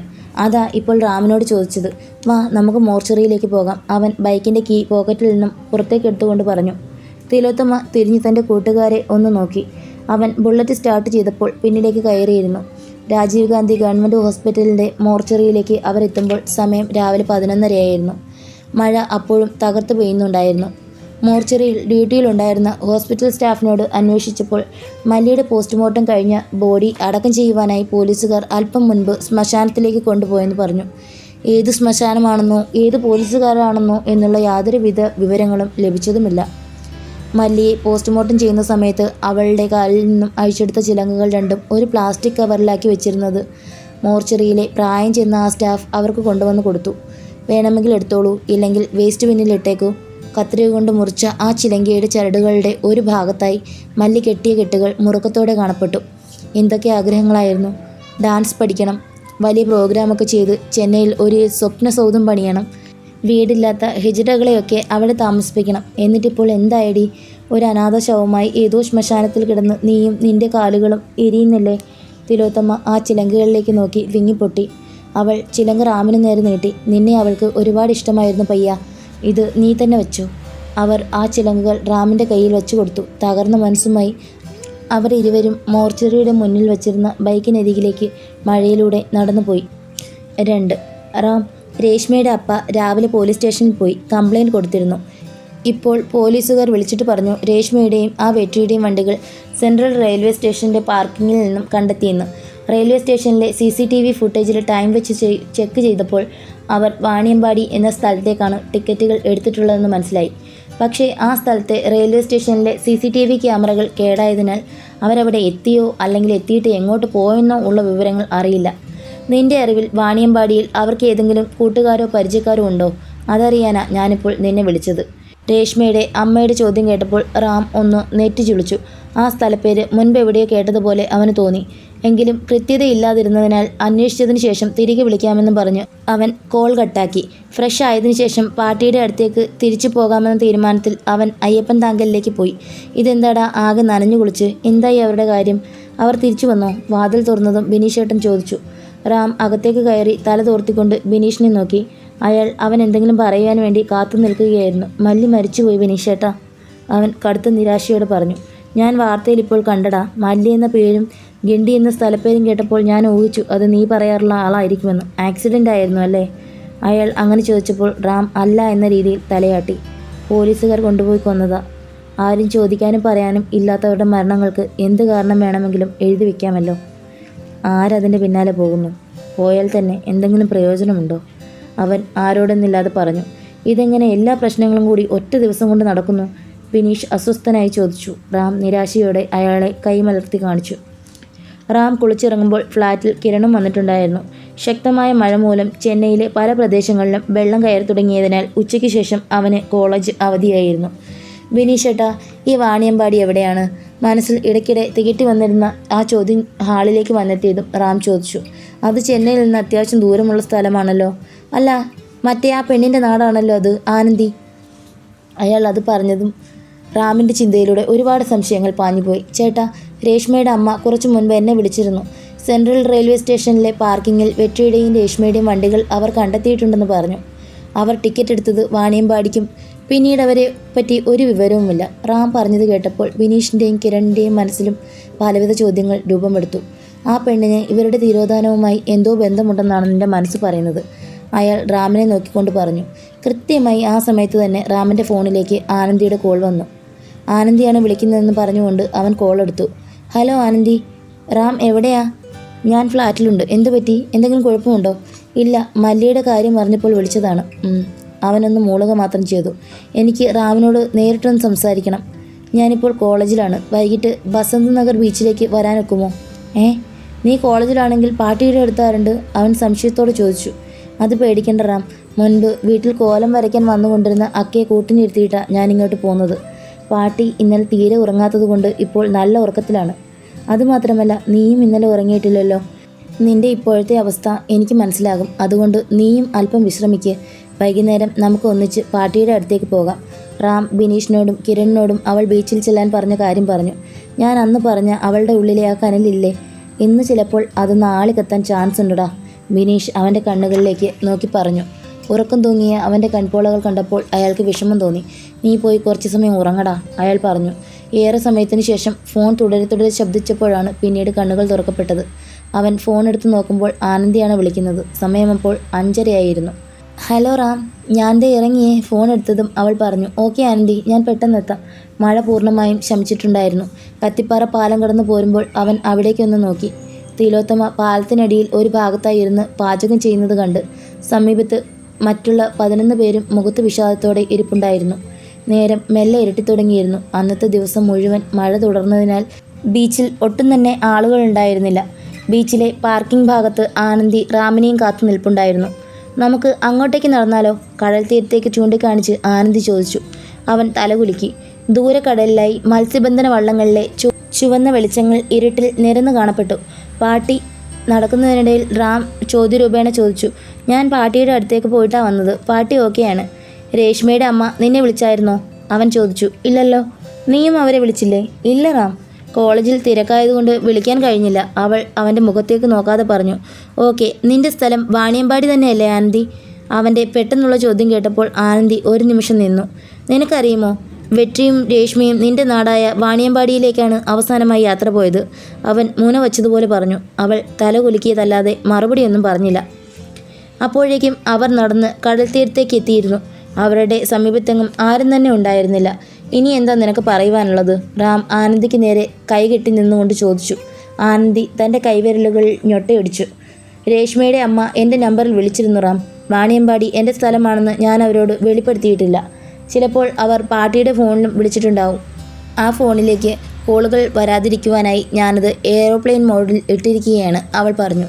അതാ ഇപ്പോൾ റാമിനോട് ചോദിച്ചത്. വാ, നമുക്ക് മോർച്ചറിയിലേക്ക് പോകാം. അവൻ ബൈക്കിൻ്റെ കീ പോക്കറ്റിൽ നിന്നും പുറത്തേക്ക് എടുത്തുകൊണ്ട് പറഞ്ഞു. തിലോത്തമ തിരിഞ്ഞ് തൻ്റെ കൂട്ടുകാരെ ഒന്ന് നോക്കി. അവൻ ബുള്ളറ്റ് സ്റ്റാർട്ട് ചെയ്തപ്പോൾ പിന്നിലേക്ക് കയറിയിരുന്നു. രാജീവ് ഗാന്ധി ഗവൺമെൻറ് ഹോസ്പിറ്റലിൻ്റെ മോർച്ചറിയിലേക്ക് അവരെത്തുമ്പോൾ സമയം രാവിലെ 11:30 മഴ അപ്പോഴും തകർത്ത് പെയ്യുന്നുണ്ടായിരുന്നു. മോർച്ചറിയിൽ ഡ്യൂട്ടിയിലുണ്ടായിരുന്ന ഹോസ്പിറ്റൽ സ്റ്റാഫിനോട് അന്വേഷിച്ചപ്പോൾ മല്ലിയുടെ പോസ്റ്റ്മോർട്ടം കഴിഞ്ഞ ബോഡി അടക്കം ചെയ്യുവാനായി പോലീസുകാർ അല്പം മുൻപ് ശ്മശാനത്തിലേക്ക് കൊണ്ടുപോയെന്ന് പറഞ്ഞു. ഏത് ശ്മശാനമാണെന്നോ ഏത് പോലീസുകാരാണെന്നോ എന്നുള്ള യാതൊരുവിധ വിവരങ്ങളും ലഭിച്ചതുമില്ല. മല്ലിയെ പോസ്റ്റ്മോർട്ടം ചെയ്യുന്ന സമയത്ത് അവളുടെ കാലിൽ നിന്നും അഴിച്ചെടുത്ത ചിലങ്കകൾ 2ഉം ഒരു പ്ലാസ്റ്റിക് കവറിലാക്കി വെച്ചിരുന്നത് മോർച്ചറിയിലെ പ്രായം ചെന്ന ആ സ്റ്റാഫ് അവർക്ക് കൊണ്ടുവന്ന് കൊടുത്തു. വേണമെങ്കിൽ എടുത്തോളൂ, ഇല്ലെങ്കിൽ വേസ്റ്റ് ബിന്നിൽ ഇട്ടേക്കൂ. കത്രിക കൊണ്ട് മുറിച്ച ആ ചിലങ്കയുടെ ചരടുകളുടെ ഒരു ഭാഗത്തായി മല്ലി കെട്ടിയ കെട്ടുകൾ മുറുക്കത്തോടെ കാണപ്പെട്ടു. എന്തൊക്കെ ആഗ്രഹങ്ങളായിരുന്നു! ഡാൻസ് പഠിക്കണം, വലിയ പ്രോഗ്രാമൊക്കെ ചെയ്ത് ചെന്നൈയിൽ ഒരു സ്വപ്ന സൗധം പണിയണം, വീടില്ലാത്ത ഹിജറകളെയൊക്കെ അവിടെ താമസിപ്പിക്കണം. എന്നിട്ടിപ്പോൾ എന്തായടി? ഒരു അനാഥ ശവമായി ഏതോ ശ്മശാനത്തിൽ കിടന്ന് നീയും നിന്റെ കാലുകളും എരിയുന്നില്ലേ? തിലോത്തമ ആ ചിലങ്കകളിലേക്ക് നോക്കി വിങ്ങിപ്പൊട്ടി. അവൾ ചിലങ്ക റാമിന് നേരെ നീട്ടി. നിന്നെ അവൾക്ക് ഒരുപാട് ഇഷ്ടമായിരുന്നു പയ്യ, ഇത് നീ തന്നെ വെച്ചു. അവർ ആ ചിലങ്കകൾ റാമിൻ്റെ കയ്യിൽ വെച്ചു കൊടുത്തു. തകർന്ന മനസ്സുമായി അവർ ഇരുവരും മോർച്ചറിയുടെ മുന്നിൽ വച്ചിരുന്ന ബൈക്കിനരികിലേക്ക് മഴയിലൂടെ നടന്നുപോയി. 2. റാം, രേഷ്മയുടെ അപ്പ രാവിലെ പോലീസ് സ്റ്റേഷനിൽ പോയി കംപ്ലൈൻറ്റ് കൊടുത്തിരുന്നു. ഇപ്പോൾ പോലീസുകാർ വിളിച്ചിട്ട് പറഞ്ഞു രേഷ്മയുടെയും ആ വെற்றிയുടെയും വണ്ടികൾ സെൻട്രൽ റെയിൽവേ സ്റ്റേഷൻ്റെ പാർക്കിങ്ങിൽ നിന്നും കണ്ടെത്തിയെന്ന്. റെയിൽവേ സ്റ്റേഷനിലെ CCTV ഫുട്ടേജിൽ ടൈം വെച്ച് ചെക്ക് ചെയ്തപ്പോൾ അവർ വാണിയമ്പാടി എന്ന സ്ഥലത്തേക്കാണ് ടിക്കറ്റുകൾ എടുത്തിട്ടുള്ളതെന്ന് മനസ്സിലായി. പക്ഷേ ആ സ്ഥലത്തെ റെയിൽവേ സ്റ്റേഷനിലെ CCTV ക്യാമറകൾ കേടായതിനാൽ അവരവിടെ എത്തിയോ അല്ലെങ്കിൽ എത്തിയിട്ട് എങ്ങോട്ട് പോയെന്നോ ഉള്ള വിവരങ്ങൾ അറിയില്ല. നിന്റെ അറിവിൽ വാണിയമ്പാടിയിൽ അവർക്ക് ഏതെങ്കിലും കൂട്ടുകാരോ പരിചയക്കാരോ ഉണ്ടോ? അതറിയാനാ ഞാനിപ്പോൾ നിന്നെ വിളിച്ചത്. രേഷ്മയുടെ അമ്മയുടെ ചോദ്യം കേട്ടപ്പോൾ റാം ഒന്ന് നെറ്റി ചുളിച്ചു. ആ സ്ഥലപ്പേര് മുൻപ് എവിടെയോ കേട്ടതുപോലെ അവന് തോന്നി. എങ്കിലും കൃത്യതയില്ലാതിരുന്നതിനാൽ അന്വേഷിച്ചതിന് ശേഷം തിരികെ വിളിക്കാമെന്നും പറഞ്ഞു അവൻ കോൾ കട്ടാക്കി. ഫ്രഷ് ആയതിനു ശേഷം പാർട്ടിയുടെ അടുത്തേക്ക് തിരിച്ചു പോകാമെന്ന തീരുമാനത്തിൽ അവൻ അയ്യപ്പൻ താങ്കലിലേക്ക് പോയി. ഇതെന്താടാ ആകെ നനഞ്ഞു കുളിച്ച്? എന്തായി അവരുടെ കാര്യം? അവർ തിരിച്ചു വന്നോ? വാതിൽ തുറന്നതും ബിനീഷേട്ടൻ ചോദിച്ചു. റാം അകത്തേക്ക് കയറി തല തോർത്തിക്കൊണ്ട് ബിനീഷിനെ നോക്കി. അവൻ എന്തെങ്കിലും പറയാൻ വേണ്ടി കാത്തു നിൽക്കുകയായിരുന്നു. മല്ലി മരിച്ചുപോയി ബിനീഷേട്ടാ, അവൻ കടുത്ത നിരാശയോടെ പറഞ്ഞു. ഞാൻ വാർത്തയിൽ ഇപ്പോൾ കണ്ടടാ. മല്ലി എന്ന പേരും ഗിണ്ടി എന്ന സ്ഥലപ്പേരും കേട്ടപ്പോൾ ഞാൻ ഊഹിച്ചു അത് നീ പറയാറുള്ള ആളായിരിക്കുമെന്ന്. ആക്സിഡൻ്റ് ആയിരുന്നു അല്ലേ? അയാൾ അങ്ങനെ ചോദിച്ചപ്പോൾ റാം അല്ല എന്ന രീതിയിൽ തലയാട്ടി. പോലീസുകാർ കൊണ്ടുപോയി കൊന്നതാ. ആരും ചോദിക്കാനും പറയാനും ഇല്ലാത്തവരുടെ മരണങ്ങൾക്ക് എന്ത് കാരണം വേണമെങ്കിലും എഴുതി വയ്ക്കാമല്ലോ. ആരതിൻ്റെ പിന്നാലെ പോകുന്നു? പോയാൽ തന്നെ എന്തെങ്കിലും പ്രയോജനമുണ്ടോ? അവൻ ആരോടെന്നില്ലാതെ പറഞ്ഞു. ഇതെങ്ങനെ എല്ലാ പ്രശ്നങ്ങളും കൂടി ഒറ്റ ദിവസം കൊണ്ട് നടക്കുന്നു? ബിനീഷ് അസ്വസ്ഥനായി ചോദിച്ചു. റാം നിരാശയോടെ അയാളെ കൈമലർത്തി കാണിച്ചു. റാം കുളിച്ചിറങ്ങുമ്പോൾ ഫ്ലാറ്റിൽ കിരണും വന്നിട്ടുണ്ടായിരുന്നു. ശക്തമായ മഴ മൂലം ചെന്നൈയിലെ പല പ്രദേശങ്ങളിലും വെള്ളം കയറി തുടങ്ങിയതിനാൽ ഉച്ചയ്ക്ക് ശേഷം അവന് കോളേജ് അവധിയായിരുന്നു. ബിനീഷേട്ടാ, ഈ വാണിയമ്പാടി എവിടെയാണ്? മനസ്സിൽ ഇടയ്ക്കിടെ തികട്ടി വന്നിരുന്ന ആ ചോദ്യം ഹാളിലേക്ക് വന്നെത്തിയതും റാം ചോദിച്ചു. അത് ചെന്നൈയിൽ നിന്ന് അത്യാവശ്യം ദൂരമുള്ള സ്ഥലമാണല്ലോ. അല്ല, മറ്റേ ആ പെണ്ണിൻ്റെ നാടാണല്ലോ അത്, ആനന്ദി. അയാൾ അത് പറഞ്ഞതും റാമിൻ്റെ ചിന്തയിലൂടെ ഒരുപാട് സംശയങ്ങൾ പാഞ്ഞുപോയി. ചേട്ടാ, രേഷ്മയുടെ അമ്മ കുറച്ചു മുൻപ് എന്നെ വിളിച്ചിരുന്നു. സെൻട്രൽ റെയിൽവേ സ്റ്റേഷനിലെ പാർക്കിങ്ങിൽ വെട്രിയുടെയും രേഷ്മയുടെയും വണ്ടികൾ അവർ കണ്ടെത്തിയിട്ടുണ്ടെന്ന് പറഞ്ഞു. അവർ ടിക്കറ്റ് എടുത്തത് വാണിയമ്പാടിക്കും. പിന്നീട് അവരെ പറ്റി ഒരു വിവരവുമില്ല. റാം പറഞ്ഞത് കേട്ടപ്പോൾ ബിനീഷിൻ്റെയും കിരണിൻ്റെയും മനസ്സിലും പലവിധ ചോദ്യങ്ങൾ രൂപമെടുത്തു. ആ പെണ്ണിന് ഇവരുടെ തിരോധാനവുമായി എന്തോ ബന്ധമുണ്ടെന്നാണ് എൻ്റെ മനസ്സ് പറയുന്നത്. അയാൾ റാമിനെ നോക്കിക്കൊണ്ട് പറഞ്ഞു. കൃത്യമായി ആ സമയത്ത് തന്നെ റാമിൻ്റെ ഫോണിലേക്ക് ആനന്ദിയുടെ കോൾ വന്നു. ആനന്ദിയാണ് വിളിക്കുന്നതെന്ന് പറഞ്ഞുകൊണ്ട് അവൻ കോൾ എടുത്തു. ഹലോ ആനന്ദി. റാം എവിടെയാ? ഞാൻ ഫ്ലാറ്റിലുണ്ട്. എന്തു പറ്റി? എന്തെങ്കിലും കുഴപ്പമുണ്ടോ? ഇല്ല, മല്ലിയുടെ കാര്യം അറിഞ്ഞപ്പോൾ വിളിച്ചതാണ്. അവനൊന്ന് മൂളുക മാത്രം ചെയ്തു. എനിക്ക് റാമിനോട് നേരിട്ടൊന്ന് സംസാരിക്കണം. ഞാനിപ്പോൾ കോളേജിലാണ്. വൈകിട്ട് ബസന്ത് നഗർ ബീച്ചിലേക്ക് വരാനൊക്കുമോ? നീ കോളേജിലാണെങ്കിൽ പാർട്ടിയുടെ അടുത്താറുണ്ട്? അവൻ സംശയത്തോടെ ചോദിച്ചു. അത് പേടിക്കേണ്ട റാം. മുൻപ് വീട്ടിൽ കോലം വരയ്ക്കാൻ വന്നുകൊണ്ടിരുന്ന അക്കയെ കൂട്ടിനിരുത്തിയിട്ടാണ് ഞാനിങ്ങോട്ട് പോകുന്നത്. പാർട്ടി ഇന്നലെ തീരെ ഉറങ്ങാത്തത് കൊണ്ട് ഇപ്പോൾ നല്ല ഉറക്കത്തിലാണ്. അതുമാത്രമല്ല, നീയും ഇന്നലെ ഉറങ്ങിയിട്ടില്ലല്ലോ. നിന്റെ ഇപ്പോഴത്തെ അവസ്ഥ എനിക്ക് മനസ്സിലാകും. അതുകൊണ്ട് നീയും അല്പം വിശ്രമിക്ക്. വൈകുന്നേരം നമുക്ക് ഒന്നിച്ച് പാർട്ടിയുടെ അടുത്തേക്ക് പോകാം. റാം ബിനീഷിനോടും കിരണിനോടും അവൾ ബീച്ചിൽ ചെല്ലാൻ പറഞ്ഞ കാര്യം പറഞ്ഞു. ഞാൻ അന്ന് പറഞ്ഞ അവളുടെ ഉള്ളിലെ ആ കനലില്ലേ, ഇന്ന് ചിലപ്പോൾ അത് നാളെ കത്താൻ ചാൻസ് ഉണ്ടടാ. ബിനീഷ് അവൻ്റെ കണ്ണുകളിലേക്ക് നോക്കി പറഞ്ഞു. ഉറക്കം തൂങ്ങിയ അവൻ്റെ കൺപോളകൾ കണ്ടപ്പോൾ അയാൾക്ക് വിഷമം തോന്നി. നീ പോയി കുറച്ച് സമയം ഉറങ്ങടാ, അയാൾ പറഞ്ഞു. ഏറെ സമയത്തിന് ശേഷം ഫോൺ തുടരെ ശബ്ദിച്ചപ്പോഴാണ് പിന്നീട് കണ്ണുകൾ തുറക്കപ്പെട്ടത്. അവൻ ഫോൺ എടുത്ത് നോക്കുമ്പോൾ ആനന്ദിയാണ് വിളിക്കുന്നത്. സമയമപ്പോൾ 5:30 ഹലോ റാം, ഞാൻ ദേ ഇറങ്ങിയേ. ഫോൺ എടുത്തതും അവൾ പറഞ്ഞു. ഓക്കെ ആനന്ദി, ഞാൻ പെട്ടെന്നെത്താം. മഴ പൂർണ്ണമായും ശമിച്ചിട്ടുണ്ടായിരുന്നു. കത്തിപ്പാറ പാലം കടന്നു പോരുമ്പോൾ അവൻ അവിടേക്കൊന്ന് നോക്കി. തിലോത്തമ പാലത്തിനടിയിൽ ഒരു ഭാഗത്തായി ഇരുന്ന് പാചകം ചെയ്യുന്നത് കണ്ട് സമീപത്ത് മറ്റുള്ള 11 പേരും മുഖത്ത് വിഷാദത്തോടെ ഇരിപ്പുണ്ടായിരുന്നു. നേരം മെല്ലെ ഇരട്ടിത്തുടങ്ങിയിരുന്നു. അന്നത്തെ ദിവസം മുഴുവൻ മഴ തുടർന്നതിനാൽ ബീച്ചിൽ ഒട്ടും തന്നെ ആളുകളുണ്ടായിരുന്നില്ല. ബീച്ചിലെ പാർക്കിംഗ് ഭാഗത്ത് ആനന്ദി റാമിനെയും കാത്തു നിൽപ്പുണ്ടായിരുന്നു. നമുക്ക് അങ്ങോട്ടേക്ക് നടന്നാലോ? കടൽ തീരത്തേക്ക് ചൂണ്ടിക്കാണിച്ച് ആനന്ദി ചോദിച്ചു. അവൻ തലകുലുക്കി. ദൂരെ കടലിലായി മത്സ്യബന്ധന വള്ളങ്ങളിലെ ചുവന്ന വെളിച്ചങ്ങൾ ഇരുട്ടിൽ നിരന്നു കാണപ്പെട്ടു. പാർട്ടി നടക്കുന്നതിനിടയിൽ റാം ചോദ്യരൂപേണ ചോദിച്ചു. ഞാൻ പാർട്ടിയുടെ അടുത്തേക്ക് പോയിട്ടാണ് വന്നത്. പാർട്ടി ഓക്കെയാണ്. രേഷ്മയുടെ അമ്മ നിന്നെ വിളിച്ചായിരുന്നോ? അവൻ ചോദിച്ചു. ഇല്ലല്ലോ. നീയും അവരെ വിളിച്ചില്ലേ? ഇല്ല റാം, കോളേജിൽ തിരക്കായതുകൊണ്ട് വിളിക്കാൻ കഴിഞ്ഞില്ല, അവൾ അവൻ്റെ മുഖത്തേക്ക് നോക്കാതെ പറഞ്ഞു. ഓക്കെ, നിന്റെ സ്ഥലം വാണിയമ്പാടി തന്നെയല്ലേ ആനന്ദി? അവൻ്റെ പെട്ടെന്നുള്ള ചോദ്യം കേട്ടപ്പോൾ ആനന്ദി ഒരു നിമിഷം നിന്നു. നിനക്കറിയുമോ, വെട്രിയും രേഷ്മയും നിന്റെ നാടായ വാണിയമ്പാടിയിലേക്കാണ് അവസാനമായി യാത്ര പോയത്. അവൻ മൂന വച്ചതുപോലെ പറഞ്ഞു. അവൾ തല കുലുക്കിയതല്ലാതെ മറുപടിയൊന്നും പറഞ്ഞില്ല. അപ്പോഴേക്കും അവർ നടന്ന് കടൽ തീരത്തേക്ക് എത്തിയിരുന്നു. അവരുടെ സമീപത്തെങ്ങും ആരും തന്നെ ഉണ്ടായിരുന്നില്ല. ഇനി എന്താ നിനക്ക് പറയുവാനുള്ളത്? റാം ആനന്ദിക്ക് നേരെ കൈകെട്ടി നിന്നുകൊണ്ട് ചോദിച്ചു. ആനന്ദി തൻ്റെ കൈവിരലുകൾ ഞൊട്ടയടിച്ചു. രേഷ്മയുടെ അമ്മ എൻ്റെ നമ്പറിൽ വിളിച്ചിരുന്നു റാം. വാണിയമ്പാടി എൻ്റെ സ്ഥലമാണെന്ന് ഞാൻ അവരോട് വെളിപ്പെടുത്തിയിട്ടില്ല. ചിലപ്പോൾ അവർ പാർട്ടിയുടെ ഫോണിലും വിളിച്ചിട്ടുണ്ടാവും. ആ ഫോണിലേക്ക് കോളുകൾ വരാതിരിക്കുവാനായി ഞാനത് എയ്റോപ്ലെയിൻ മോഡിൽ ഇട്ടിരിക്കുകയാണ്, അവൾ പറഞ്ഞു.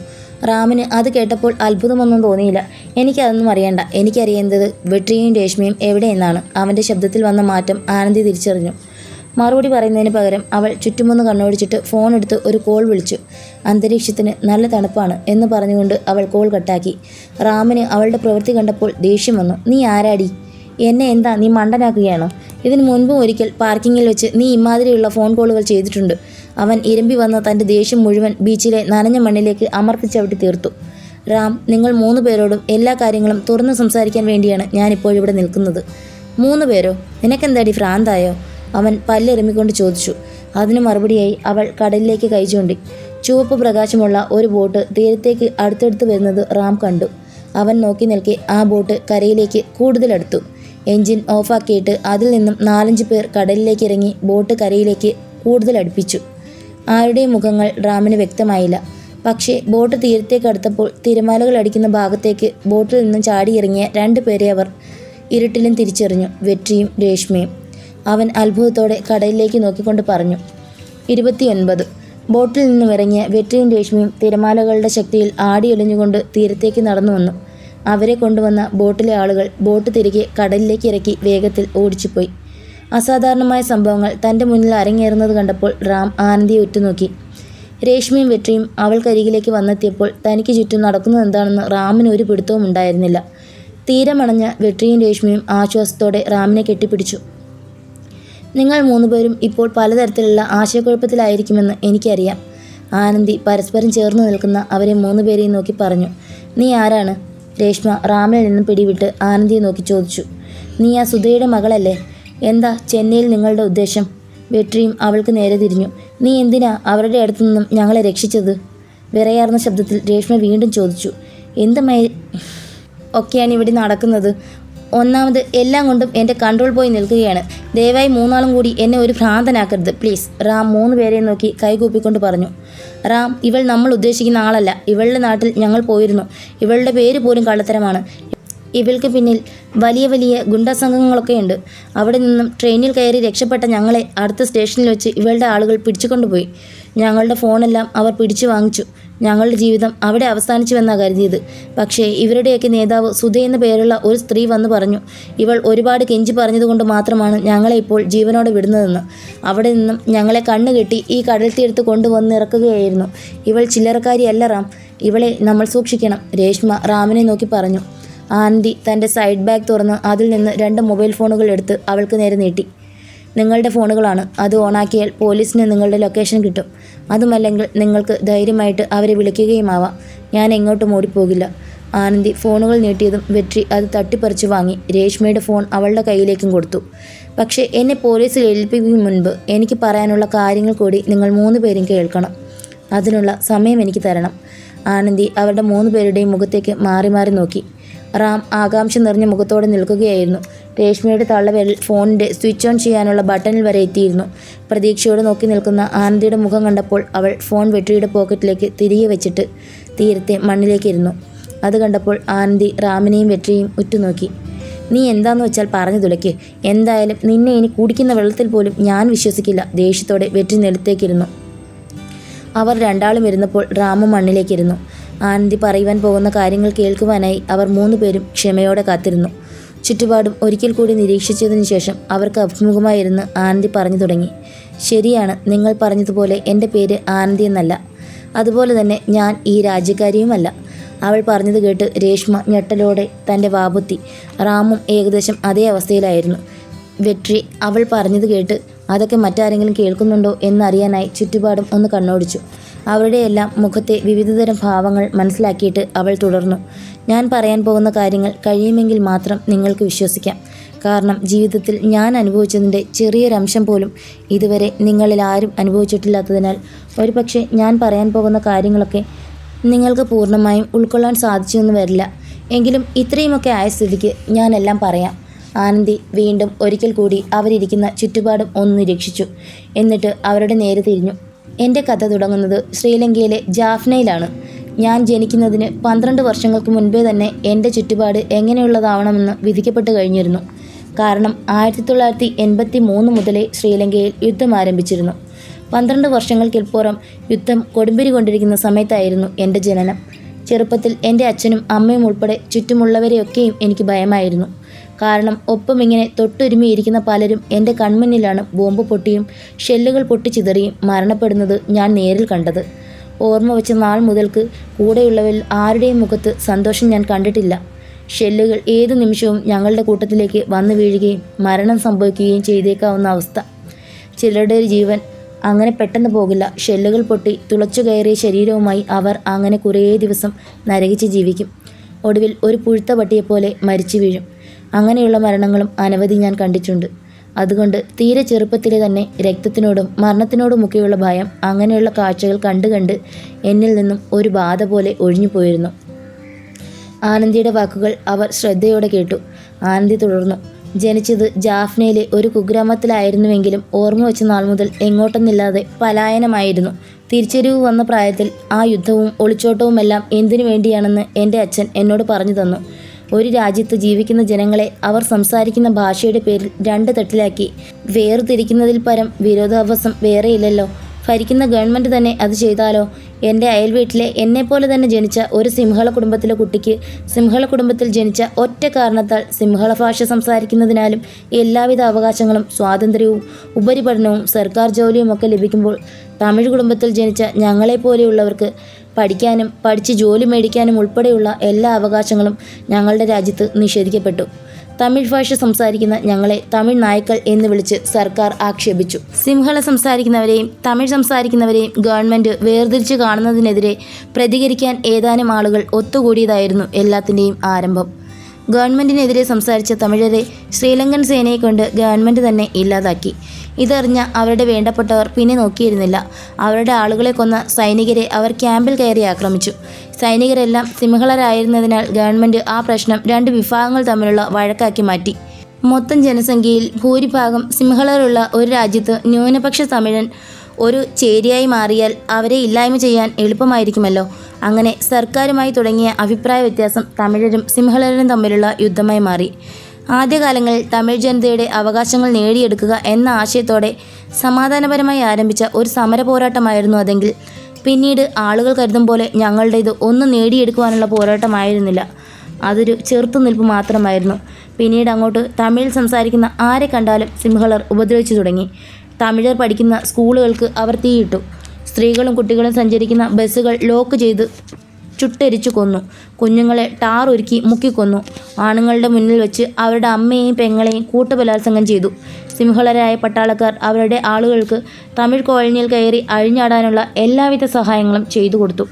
റാമിന് അത് കേട്ടപ്പോൾ അത്ഭുതമൊന്നും തോന്നിയില്ല. എനിക്കതൊന്നും അറിയണ്ട. എനിക്കറിയേണ്ടത് വെട്രിയും രേഷ്മയും എവിടെയെന്നാണ്. അവൻ്റെ ശബ്ദത്തിൽ വന്ന മാറ്റം ആനന്ദി തിരിച്ചറിഞ്ഞു. മറുപടി പറയുന്നതിന് പകരം അവൾ ചുറ്റുമൊന്ന് കണ്ണോടിച്ചിട്ട് ഫോൺ എടുത്ത് ഒരു കോൾ വിളിച്ചു. അന്തരീക്ഷത്തിന് നല്ല തണുപ്പാണ് എന്ന് പറഞ്ഞുകൊണ്ട് അവൾ കോൾ കട്ടാക്കി. റാമിന് അവളുടെ പ്രവൃത്തി കണ്ടപ്പോൾ ദേഷ്യം വന്നു. നീ ആരാടി? എന്നെ എന്താ നീ മണ്ടനാക്കുകയാണോ? ഇതിനു മുൻപും ഒരിക്കൽ പാർക്കിങ്ങിൽ വെച്ച് നീ ഇമാതിരിയുള്ള ഫോൺ കോളുകൾ ചെയ്തിട്ടുണ്ട്. അവൻ ഇരമ്പി വന്ന തൻ്റെ ദേഷ്യം മുഴുവൻ ബീച്ചിലെ നനഞ്ഞ മണ്ണിലേക്ക് അമർത്തിച്ചവിട്ടി തീർത്തു. റാം, നിങ്ങൾ 3 പേരോടും എല്ലാ കാര്യങ്ങളും തുറന്നു സംസാരിക്കാൻ വേണ്ടിയാണ് ഞാനിപ്പോഴിവിടെ നിൽക്കുന്നത്. 3 പേരോ? നിനക്കെന്താടി ഭ്രാന്തായോ? അവൻ പല്ലെറിമിക്കൊണ്ട് ചോദിച്ചു. അതിനു മറുപടിയായി അവൾ കടലിലേക്ക് കൈ ചൂണ്ടി. ചുവപ്പ് പ്രകാശമുള്ള ഒരു ബോട്ട് തീരത്തേക്ക് അടുത്തടുത്ത് വരുന്നത് റാം കണ്ടു. അവൻ നോക്കി നിൽക്കെ ആ ബോട്ട് കരയിലേക്ക് കൂടുതലടുത്തു. എൻജിൻ ഓഫാക്കിയിട്ട് അതിൽ നിന്നും 4-5 പേർ കടലിലേക്ക് ഇറങ്ങി ബോട്ട് കരയിലേക്ക് കൂടുതൽ അടുപ്പിച്ചു. ആരുടെയും മുഖങ്ങൾ റാമിന് വ്യക്തമായില്ല. പക്ഷേ ബോട്ട് തീരത്തേക്ക് അടുത്തപ്പോൾ തിരമാലകൾ അടിക്കുന്ന ഭാഗത്തേക്ക് ബോട്ടിൽ നിന്നും ചാടിയിറങ്ങിയ 2 പേരെ അവർ ഇരുട്ടിലും തിരിച്ചറിഞ്ഞു. വെട്രിയും രേഷ്മയും. അവൻ അത്ഭുതത്തോടെ കടലിലേക്ക് നോക്കിക്കൊണ്ട് പറഞ്ഞു. 29. ബോട്ടിൽ നിന്നും ഇറങ്ങിയ വെട്രിയും രേഷ്മയും തിരമാലകളുടെ ശക്തിയിൽ ആടിയൊലിഞ്ഞുകൊണ്ട് തീരത്തേക്ക് നടന്നു വന്നു. അവരെ കൊണ്ടുവന്ന ബോട്ടിലെ ആളുകൾ ബോട്ട് തിരികെ കടലിലേക്ക് ഇറക്കി വേഗത്തിൽ ഓടിച്ചുപോയി. അസാധാരണമായ സംഭവങ്ങൾ തൻ്റെ മുന്നിൽ അരങ്ങേറുന്നത് കണ്ടപ്പോൾ റാം ആനന്ദിയെ ഉറ്റുനോക്കി. രേഷ്മയും വെട്രിയും അവൾക്കരികിലേക്ക് വന്നെത്തിയപ്പോൾ തനിക്ക് ചുറ്റും നടക്കുന്നത് എന്താണെന്ന് റാമിന് ഒരു പിടുത്തവും ഉണ്ടായിരുന്നില്ല. തീരമണഞ്ഞ വെട്രിയും രേഷ്മയും ആശ്വാസത്തോടെ റാമിനെ കെട്ടിപ്പിടിച്ചു. നിങ്ങൾ 3 പേരും ഇപ്പോൾ പലതരത്തിലുള്ള ആശയക്കുഴപ്പത്തിലായിരിക്കുമെന്ന് എനിക്കറിയാം. ആനന്ദി പരസ്പരം ചേർന്ന് നിൽക്കുന്ന അവരെ 3 പേരെയും നോക്കി പറഞ്ഞു. നീ ആരാണ്? രേഷ്മ റാമിൽ നിന്നും പിടിവിട്ട് ആനന്ദിയെ നോക്കി ചോദിച്ചു. നീ ആ സുധയുടെ മകളല്ലേ? എന്താ ചെന്നൈയിൽ നിങ്ങളുടെ ഉദ്ദേശം? വെട്രിയും അവൾക്ക് നേരെ തിരിഞ്ഞു. നീ എന്തിനാ അവരുടെ അടുത്തു നിന്നും ഞങ്ങളെ രക്ഷിച്ചത്? വിറയാർന്ന ശബ്ദത്തിൽ രേഷ്മ വീണ്ടും ചോദിച്ചു. ഒക്കെയാണ് ഇവിടെ നടക്കുന്നത്? ഒന്നാമത് എല്ലാം കൊണ്ടും എൻ്റെ കൺട്രോൾ പോയി നിൽക്കുകയാണ്. ദയവായി 3 ആളും കൂടി എന്നെ ഒരു ഭ്രാന്തനാക്കരുത് പ്ലീസ്, റാം 3 പേരെയും നോക്കി കൈകൂപ്പിക്കൊണ്ട് പറഞ്ഞു. റാം, ഇവൾ നമ്മൾ ഉദ്ദേശിക്കുന്ന ആളല്ല. ഇവളുടെ നാട്ടിൽ ഞങ്ങൾ പോയിരുന്നു. ഇവളുടെ പേര് പോലും കള്ളത്തരമാണ്. ഇവൾക്ക് പിന്നിൽ വലിയ വലിയ ഗുണ്ടാ സംഘങ്ങളൊക്കെയുണ്ട്. അവിടെ നിന്നും ട്രെയിനിൽ കയറി രക്ഷപ്പെട്ട ഞങ്ങളെ അടുത്ത സ്റ്റേഷനിൽ വെച്ച് ഇവളുടെ ആളുകൾ പിടിച്ചുകൊണ്ടുപോയി. ഞങ്ങളുടെ ഫോണെല്ലാം അവർ പിടിച്ചു വാങ്ങിച്ചു. ഞങ്ങളുടെ ജീവിതം അവിടെ അവസാനിച്ചുവെന്നാണ് കരുതിയത്. പക്ഷേ ഇവരുടെയൊക്കെ നേതാവ് സുധ എന്ന പേരുള്ള ഒരു സ്ത്രീ വന്ന് പറഞ്ഞു ഇവൾ ഒരുപാട് കെഞ്ചി പറഞ്ഞതുകൊണ്ട് മാത്രമാണ് ഞങ്ങളെ ഇപ്പോൾ ജീവനോടെ വിടുന്നതെന്ന്. അവിടെ നിന്നും ഞങ്ങളെ കണ്ണുകെട്ടി ഈ കടൽ തീരത്ത് കൊണ്ടുവന്നിറക്കുകയായിരുന്നു. ഇവൾ ചില്ലറക്കാരിയല്ല റാം. ഇവളെ നമ്മൾ സൂക്ഷിക്കണം, രേഷ്മ റാമിനെ നോക്കി പറഞ്ഞു. ആനന്ദി തൻ്റെ സൈഡ് ബാഗ് തുറന്ന് അതിൽ നിന്ന് 2 മൊബൈൽ ഫോണുകൾ എടുത്ത് അവൾക്ക് നേരെ നീട്ടി. നിങ്ങളുടെ ഫോണുകളാണ്. അത് ഓണാക്കിയാൽ പോലീസിന് നിങ്ങളുടെ ലൊക്കേഷൻ കിട്ടും. അതുമല്ലെങ്കിൽ നിങ്ങൾക്ക് ധൈര്യമായിട്ട് അവരെ വിളിക്കുകയുമാവാം. ഞാൻ എങ്ങോട്ടും ഓടിപ്പോകില്ല. ആനന്ദി ഫോണുകൾ നീട്ടിയതും വെട്രി അത് തട്ടിപ്പറിച്ചു വാങ്ങി രേഷ്മയുടെ ഫോൺ അവളുടെ കയ്യിലേക്കും കൊടുത്തു. പക്ഷേ എന്നെ പോലീസിൽ ഏൽപ്പിക്കും മുൻപ് എനിക്ക് പറയാനുള്ള കാര്യങ്ങൾ കൂടി നിങ്ങൾ 3 പേരും കേൾക്കണം. അതിനുള്ള സമയം എനിക്ക് തരണം. ആനന്ദി അവരുടെ 3 പേരുടെയും മുഖത്തേക്ക് മാറി മാറി നോക്കി. റാം ആകാംക്ഷ നിറഞ്ഞ മുഖത്തോടെ നിൽക്കുകയായിരുന്നു. രേഷ്മയുടെ തള്ളവിരൽ ഫോണിൻ്റെ സ്വിച്ച് ഓൺ ചെയ്യാനുള്ള ബട്ടണിൽ വരെ എത്തിയിരുന്നു. പ്രതീക്ഷയോടെ നോക്കി നിൽക്കുന്ന ആനന്ദിയുടെ മുഖം കണ്ടപ്പോൾ അവൾ ഫോൺ വെട്രിയുടെ പോക്കറ്റിലേക്ക് തിരികെ വെച്ചിട്ട് തീരത്തെ മണ്ണിലേക്ക് ഇരുന്നു. അത് കണ്ടപ്പോൾ ആനന്ദി റാമിനെയും വെട്രിയെയും ഉറ്റുനോക്കി. നീ എന്താന്ന് വെച്ചാൽ പറഞ്ഞു തുലയ്ക്ക്. എന്തായാലും നിന്നെ ഇനി കുടിക്കുന്ന വെള്ളത്തിൽ പോലും ഞാൻ വിശ്വസിക്കില്ല. ദേഷ്യത്തോടെ വെട്രി നിലത്തേക്കിരുന്നു. അവർ 2 ആളും ഇരുന്നപ്പോൾ റാമും മണ്ണിലേക്കിരുന്നു. ആനന്ദി പറയുവാൻ പോകുന്ന കാര്യങ്ങൾ കേൾക്കുവാനായി അവർ 3 പേരും ക്ഷമയോടെ കാത്തിരുന്നു. ചുറ്റുപാടും ഒരിക്കൽ കൂടി നിരീക്ഷിച്ചതിന് ശേഷം അവർക്ക് അഭിമുഖമായിരുന്ന് ആനന്ദി പറഞ്ഞു തുടങ്ങി. ശരിയാണ്, നിങ്ങൾ പറഞ്ഞതുപോലെ എൻ്റെ പേര് ആനന്ദി എന്നല്ല. അതുപോലെ തന്നെ ഞാൻ ഈ രാജ്യക്കാരിയുമല്ല. അവൾ പറഞ്ഞത് കേട്ട് രേഷ്മ ഞെട്ടലോടെ തൻ്റെ വാപുത്തി. റാമും ഏകദേശം അതേ അവസ്ഥയിലായിരുന്നു. വെട്രി അവൾ പറഞ്ഞത് കേട്ട് അതൊക്കെ മറ്റാരെങ്കിലും കേൾക്കുന്നുണ്ടോ എന്നറിയാനായി ചുറ്റുപാടും ഒന്ന് കണ്ണോടിച്ചു. അവരുടെയെല്ലാം മുഖത്തെ വിവിധതരം ഭാവങ്ങൾ മനസ്സിലാക്കിയിട്ട് അവൾ തുടർന്നു. ഞാൻ പറയാൻ പോകുന്ന കാര്യങ്ങൾ കഴിയുമെങ്കിൽ മാത്രം നിങ്ങൾക്ക് വിശ്വസിക്കാം. കാരണം ജീവിതത്തിൽ ഞാൻ അനുഭവിച്ചതിൻ്റെ ചെറിയൊരംശം പോലും ഇതുവരെ നിങ്ങളിൽ ആരും അനുഭവിച്ചിട്ടില്ലാത്തതിനാൽ ഒരുപക്ഷെ ഞാൻ പറയാൻ പോകുന്ന കാര്യങ്ങളൊക്കെ നിങ്ങൾക്ക് പൂർണ്ണമായും ഉൾക്കൊള്ളാൻ സാധിച്ചെന്ന് വരില്ല. എങ്കിലും ഇത്രയുമൊക്കെ ആയ സ്ഥിതിക്ക് ഞാനെല്ലാം പറയാം. ആനന്ദി വീണ്ടും ഒരിക്കൽ കൂടി അവരിയ്ക്കുന്ന ചുറ്റുപാടും ഒന്ന് നിരീക്ഷിച്ചു. എന്നിട്ട് അവരുടെ നേരെ തിരിഞ്ഞു. എൻ്റെ കഥ തുടങ്ങുന്നത് ശ്രീലങ്കയിലെ ജാഫ്നയിലാണ്. ഞാൻ ജനിക്കുന്നതിന് 12 വർഷങ്ങൾക്ക് മുൻപേ തന്നെ എൻ്റെ ചുറ്റുപാട് എങ്ങനെയുള്ളതാവണമെന്ന് വിധിക്കപ്പെട്ട് കഴിഞ്ഞിരുന്നു. കാരണം 1983 മുതലേ ശ്രീലങ്കയിൽ യുദ്ധം ആരംഭിച്ചിരുന്നു. 12 വർഷങ്ങൾക്കിപ്പുറം യുദ്ധം കൊടുമ്പിരി കൊണ്ടിരിക്കുന്ന സമയത്തായിരുന്നു എൻ്റെ ജനനം. ചെറുപ്പത്തിൽ എൻ്റെ അച്ഛനും അമ്മയും ഉൾപ്പെടെ ചുറ്റുമുള്ളവരെയൊക്കെയും എനിക്ക് ഭയമായിരുന്നു. കാരണം ഒപ്പം ഇങ്ങനെ തൊട്ടുരുമിയിരിക്കുന്ന പലരും എൻ്റെ കൺമുന്നിലാണ് ബോംബ് പൊട്ടിയും ഷെല്ലുകൾ പൊട്ടിച്ചിതറിയും മരണപ്പെടുന്നത് ഞാൻ നേരിൽ കണ്ടത്. ഓർമ്മ വെച്ച നാൾ മുതൽക്ക് കൂടെയുള്ളവരിൽ ആരുടെയും മുഖത്ത് സന്തോഷം ഞാൻ കണ്ടിട്ടില്ല. ഷെല്ലുകൾ ഏതു നിമിഷവും ഞങ്ങളുടെ കൂട്ടത്തിലേക്ക് വന്നു വീഴുകയും മരണം സംഭവിക്കുകയും ചെയ്തേക്കാവുന്ന അവസ്ഥ. ചിലരുടെ ജീവൻ അങ്ങനെ പെട്ടെന്ന് പോകില്ല. ഷെല്ലുകൾ പൊട്ടി തുളച്ചു കയറിയ ശരീരവുമായി അവർ അങ്ങനെ കുറേ ദിവസം നരകിച്ച് ജീവിക്കും. ഒടുവിൽ ഒരു പുഴുത്ത പട്ടിയെപ്പോലെ മരിച്ചു വീഴും. അങ്ങനെയുള്ള മരണങ്ങളും അനവധി ഞാൻ കണ്ടിട്ടുണ്ട്. അതുകൊണ്ട് തീരെ ചെറുപ്പത്തിലെ തന്നെ രക്തത്തിനോടും മരണത്തിനോടുമൊക്കെയുള്ള ഭയം അങ്ങനെയുള്ള കാഴ്ചകൾ കണ്ട് കണ്ട് എന്നിൽ നിന്നും ഒരു ബാധ പോലെ ഒഴിഞ്ഞു പോയിരുന്നു. ആനന്ദിയുടെ വാക്കുകൾ അവർ ശ്രദ്ധയോടെ കേട്ടു. ആനന്ദി തുടർന്നു. ജനിച്ചത് ജാഫ്നയിലെ ഒരു കുഗ്രാമത്തിലായിരുന്നുവെങ്കിലും ഓർമ്മ വെച്ച നാൾ മുതൽ എങ്ങോട്ടെന്നില്ലാതെ പലായനമായിരുന്നു. തിരിച്ചറിവ് വന്ന പ്രായത്തിൽ ആ യുദ്ധവും ഒളിച്ചോട്ടവുമെല്ലാം എന്തിനു വേണ്ടിയാണെന്ന് എൻ്റെ അച്ഛൻ എന്നോട് പറഞ്ഞു തന്നു. ഒരു രാജ്യത്ത് ജീവിക്കുന്ന ജനങ്ങളെ അവർ സംസാരിക്കുന്ന ഭാഷയുടെ പേരിൽ രണ്ട് തട്ടിലാക്കി വേർതിരിക്കുന്നതിൽ പരം വിരോധാഭാസം വേറെയില്ലല്ലോ. ഭരിക്കുന്ന ഗവൺമെൻറ് തന്നെ അത് ചെയ്താലോ? എൻ്റെ അയൽവീട്ടിലെ എന്നെപ്പോലെ തന്നെ ജനിച്ച ഒരു സിംഹള കുടുംബത്തിലെ കുട്ടിക്ക് സിംഹള കുടുംബത്തിൽ ജനിച്ച ഒറ്റ കാരണത്താൽ സിംഹള ഭാഷ സംസാരിക്കുന്നതിനാലും എല്ലാവിധ അവകാശങ്ങളും സ്വാതന്ത്ര്യവും ഉപരിപഠനവും സർക്കാർ ജോലിയുമൊക്കെ ലഭിക്കുമ്പോൾ തമിഴ് കുടുംബത്തിൽ ജനിച്ച ഞങ്ങളെപ്പോലെയുള്ളവർക്ക് പഠിക്കാനും പഠിച്ച് ജോലി മേടിക്കാനും ഉൾപ്പെടെയുള്ള എല്ലാ അവകാശങ്ങളും ഞങ്ങളുടെ രാജ്യത്ത് നിഷേധിക്കപ്പെട്ടു. തമിഴ് ഭാഷ സംസാരിക്കുന്ന ഞങ്ങളെ തമിഴ് നായ്ക്കൾ എന്ന് വിളിച്ച് സർക്കാർ ആക്ഷേപിച്ചു. സിംഹള സംസാരിക്കുന്നവരെയും തമിഴ് സംസാരിക്കുന്നവരെയും ഗവൺമെൻറ് വേർതിരിച്ച് കാണുന്നതിനെതിരെ പ്രതികരിക്കാൻ ഏതാനും ആളുകൾ ഒത്തുകൂടിയതായിരുന്നു എല്ലാത്തിൻ്റെയും ആരംഭം. ഗവൺമെൻറ്റിനെതിരെ സംസാരിച്ച തമിഴരെ ശ്രീലങ്കൻ സേനയെ കൊണ്ട് ഗവൺമെൻറ് തന്നെ ഇല്ലാതാക്കി. ഇതറിഞ്ഞ അവരുടെ വേണ്ടപ്പെട്ടവർ പിന്നെ നോക്കിയിരുന്നില്ല. അവരുടെ ആളുകളെ കൊന്ന സൈനികരെ അവർ ക്യാമ്പിൽ കയറി ആക്രമിച്ചു. സൈനികരെല്ലാം സിംഹളരായിരുന്നതിനാൽ ഗവൺമെൻറ് ആ പ്രശ്നം രണ്ട് വിഭാഗങ്ങൾ തമ്മിലുള്ള വഴക്കാക്കി മാറ്റി. മൊത്തം ജനസംഖ്യയിൽ ഭൂരിഭാഗം സിംഹളരുള്ള ഒരു രാജ്യത്ത് ന്യൂനപക്ഷ തമിഴൻ ഒരു ചേരിയായി മാറിയാൽ അവരെ ഇല്ലായ്മ ചെയ്യാൻ എളുപ്പമായിരിക്കുമല്ലോ. അങ്ങനെ സർക്കാരുമായി തുടങ്ങിയ അഭിപ്രായ വ്യത്യാസം തമിഴരും സിംഹളരും തമ്മിലുള്ള യുദ്ധമായി മാറി. ആദ്യകാലങ്ങളിൽ തമിഴ് ജനതയുടെ അവകാശങ്ങൾ നേടിയെടുക്കുക എന്ന ആശയത്തോടെ സമാധാനപരമായി ആരംഭിച്ച ഒരു സമര പോരാട്ടമായിരുന്നു അതെങ്കിൽ പിന്നീട് ആളുകൾ കരുതും പോലെ ഞങ്ങളുടേത് ഒന്നും നേടിയെടുക്കുവാനുള്ള പോരാട്ടമായിരുന്നില്ല. അതൊരു ചെറുത്തുനിൽപ്പ് മാത്രമായിരുന്നു. പിന്നീട് അങ്ങോട്ട് തമിഴിൽ സംസാരിക്കുന്ന ആരെ കണ്ടാലും സിംഹളർ ഉപദ്രവിച്ചു തുടങ്ങി. തമിഴർ പഠിക്കുന്ന സ്കൂളുകൾക്ക് അവർ തീയിട്ടു. സ്ത്രീകളും കുട്ടികളും സഞ്ചരിക്കുന്ന ബസ്സുകൾ ലോക്ക് ചെയ്ത് ചുട്ടെരിച്ചു കൊന്നു. കുഞ്ഞുങ്ങളെ ടാർ ഒരുക്കി മുക്കിക്കൊന്നു. ആണുങ്ങളുടെ മുന്നിൽ വെച്ച് അവരുടെ അമ്മയെയും പെങ്ങളെയും കൂട്ടബലാത്സംഗം ചെയ്തു. സിംഹളരായ പട്ടാളക്കാർ അവരുടെ ആളുകൾക്ക് തമിഴ് കോളനിയിൽ കയറി അഴിഞ്ഞാടാനുള്ള എല്ലാവിധ സഹായങ്ങളും ചെയ്തു കൊടുത്തു.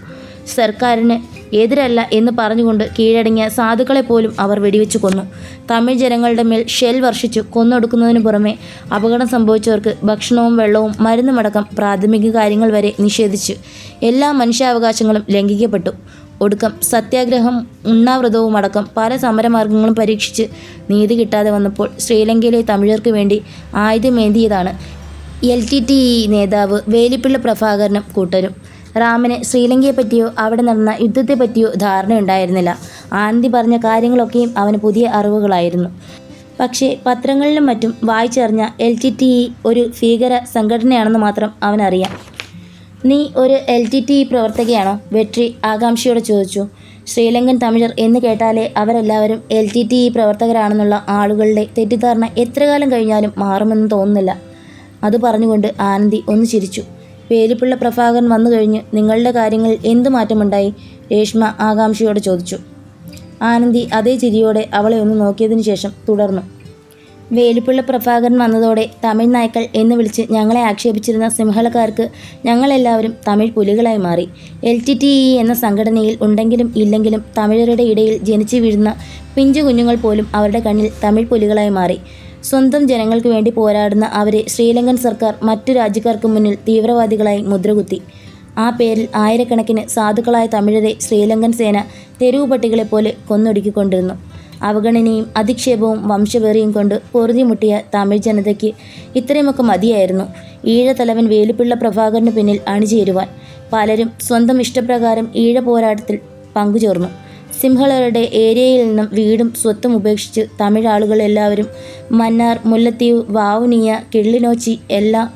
സർക്കാരിന് എതിരല്ല എന്ന് പറഞ്ഞുകൊണ്ട് കീഴടങ്ങിയ സാധുക്കളെ പോലും അവർ വെടിവെച്ചു കൊന്നു. തമിഴ് ജനങ്ങളുടെ മേൽ ഷെൽ വർഷിച്ചു കൊന്നൊടുക്കുന്നതിനു പുറമെ അപകടം സംഭവിച്ചവർക്ക് ഭക്ഷണവും വെള്ളവും മരുന്നുമടക്കം പ്രാഥമിക കാര്യങ്ങൾ വരെ നിഷേധിച്ചു. എല്ലാ മനുഷ്യാവകാശങ്ങളും ലംഘിക്കപ്പെട്ടു. ഒടുക്കം സത്യാഗ്രഹം ഉണ്ണാവ്രതവും അടക്കം പല സമരമാർഗങ്ങളും പരീക്ഷിച്ച് നീതി കിട്ടാതെ വന്നപ്പോൾ ശ്രീലങ്കയിലെ തമിഴർക്ക് വേണ്ടി ആയുധമേന്തിയതാണ് LTTE നേതാവ് വേലിപ്പിള്ള പ്രഭാകരനും കൂട്ടരും. റാമിന് ശ്രീലങ്കയെപ്പറ്റിയോ അവിടെ നടന്ന യുദ്ധത്തെപ്പറ്റിയോ ധാരണയുണ്ടായിരുന്നില്ല. ആനന്ദി പറഞ്ഞ കാര്യങ്ങളൊക്കെയും അവന് പുതിയ അറിവുകളായിരുന്നു. പക്ഷേ പത്രങ്ങളിലും മറ്റും വായിച്ചറിഞ്ഞ LTTE ഒരു ഭീകര സംഘടനയാണെന്ന് മാത്രം അവനറിയാം. നീ ഒരു LTTE പ്രവർത്തകയാണോ? വെട്രി ആകാംക്ഷയോടെ ചോദിച്ചു. ശ്രീലങ്കൻ തമിഴർ എന്ന് കേട്ടാലേ അവരെല്ലാവരും LTTE പ്രവർത്തകരാണെന്നുള്ള ആളുകളുടെ തെറ്റിദ്ധാരണ എത്ര കാലം കഴിഞ്ഞാലും മാറുമെന്ന് തോന്നുന്നില്ല. അത് പറഞ്ഞുകൊണ്ട് ആനന്ദി ഒന്ന് ചിരിച്ചു. വേലിപ്പിള്ള പ്രഭാകരൻ വന്നു കഴിഞ്ഞ് നിങ്ങളുടെ കാര്യങ്ങളിൽ എന്ത് മാറ്റമുണ്ടായി? രേഷ്മ ആകാംക്ഷയോടെ ചോദിച്ചു. ആനന്ദി അതേ ചിരിയോടെ അവളെ ഒന്ന് നോക്കിയതിനു ശേഷം തുടർന്നു. വേലിപ്പിള്ള പ്രഭാകരൻ വന്നതോടെ തമിഴ് നായ്ക്കൾ എന്ന് വിളിച്ച് ഞങ്ങളെ ആക്ഷേപിച്ചിരുന്ന സിംഹളക്കാർക്ക് ഞങ്ങളെല്ലാവരും തമിഴ് പുലികളായി മാറി. LTTE എന്ന സംഘടനയിൽ ഉണ്ടെങ്കിലും ഇല്ലെങ്കിലും തമിഴരുടെ ഇടയിൽ ജനിച്ചു വീഴുന്ന പിഞ്ചു കുഞ്ഞുങ്ങൾ പോലും അവരുടെ കണ്ണിൽ തമിഴ് പുലികളായി മാറി. സ്വന്തം ജനങ്ങൾക്ക് വേണ്ടി പോരാടുന്ന അവരെ ശ്രീലങ്കൻ സർക്കാർ മറ്റു രാജ്യക്കാർക്ക് മുന്നിൽ തീവ്രവാദികളായി മുദ്രകുത്തി. ആ പേരിൽ ആയിരക്കണക്കിന് സാധുക്കളായ തമിഴരെ ശ്രീലങ്കൻ സേന തെരുവ് പട്ടികളെപ്പോലെ കൊന്നൊടുക്കിക്കൊണ്ടിരുന്നു. അവഗണനയും അധിക്ഷേപവും വംശവെറിയും കൊണ്ട് പൊറുതിമുട്ടിയ തമിഴ് ജനതയ്ക്ക് ഇത്രയുമൊക്കെ മതിയായിരുന്നു ഈഴത്തലവൻ വേലിപ്പിള്ള പ്രഭാകരന് പിന്നിൽ അണിചേരുവാൻ. പലരും സ്വന്തം ഇഷ്ടപ്രകാരം ഈഴ പോരാട്ടത്തിൽ പങ്കുചേർന്നു. സിംഹളരുടെ ഏരിയയിൽ നിന്നും വീടും സ്വത്തും ഉപേക്ഷിച്ച് തമിഴ് ആളുകളെല്ലാവരും മന്നാർ, മുല്ലത്തീവ്, വാവുനിയ, കിള്ളിനോച്ചി എല്ലാം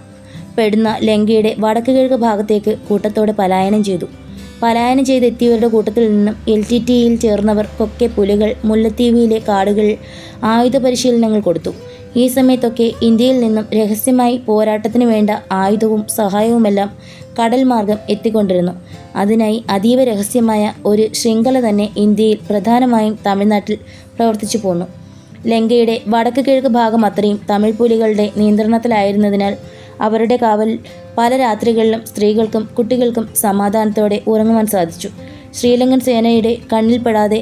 പെടുന്ന ലങ്കയുടെ വടക്ക് കിഴക്ക് ഭാഗത്തേക്ക് കൂട്ടത്തോടെ പലായനം ചെയ്തു. പലായനം ചെയ്തെത്തിയവരുടെ കൂട്ടത്തിൽ നിന്നും LTTEയിൽ ചേർന്നവർക്കൊക്കെ പുലികൾ മുല്ലത്തീവിയിലെ കാടുകൾ ആയുധ പരിശീലനങ്ങൾ കൊടുത്തു. ഈ സമയത്തൊക്കെ ഇന്ത്യയിൽ നിന്നും രഹസ്യമായി പോരാട്ടത്തിന് വേണ്ട ആയുധവും സഹായവുമെല്ലാം കടൽ മാർഗം എത്തിക്കൊണ്ടിരുന്നു. അതിനായി അതീവ രഹസ്യമായ ഒരു ശൃംഖല തന്നെ ഇന്ത്യയിൽ, പ്രധാനമായും തമിഴ്നാട്ടിൽ പ്രവർത്തിച്ചു പോന്നു. ലങ്കയുടെ വടക്ക് കിഴക്ക് ഭാഗം അത്രയും തമിഴ് പുലികളുടെ നിയന്ത്രണത്തിലായിരുന്നതിനാൽ അവരുടെ കാവൽ പല രാത്രികളിലും സ്ത്രീകൾക്കും കുട്ടികൾക്കും സമാധാനത്തോടെ ഉറങ്ങുവാൻ സാധിച്ചു. ശ്രീലങ്കൻ സേനയുടെ കണ്ണിൽപ്പെടാതെ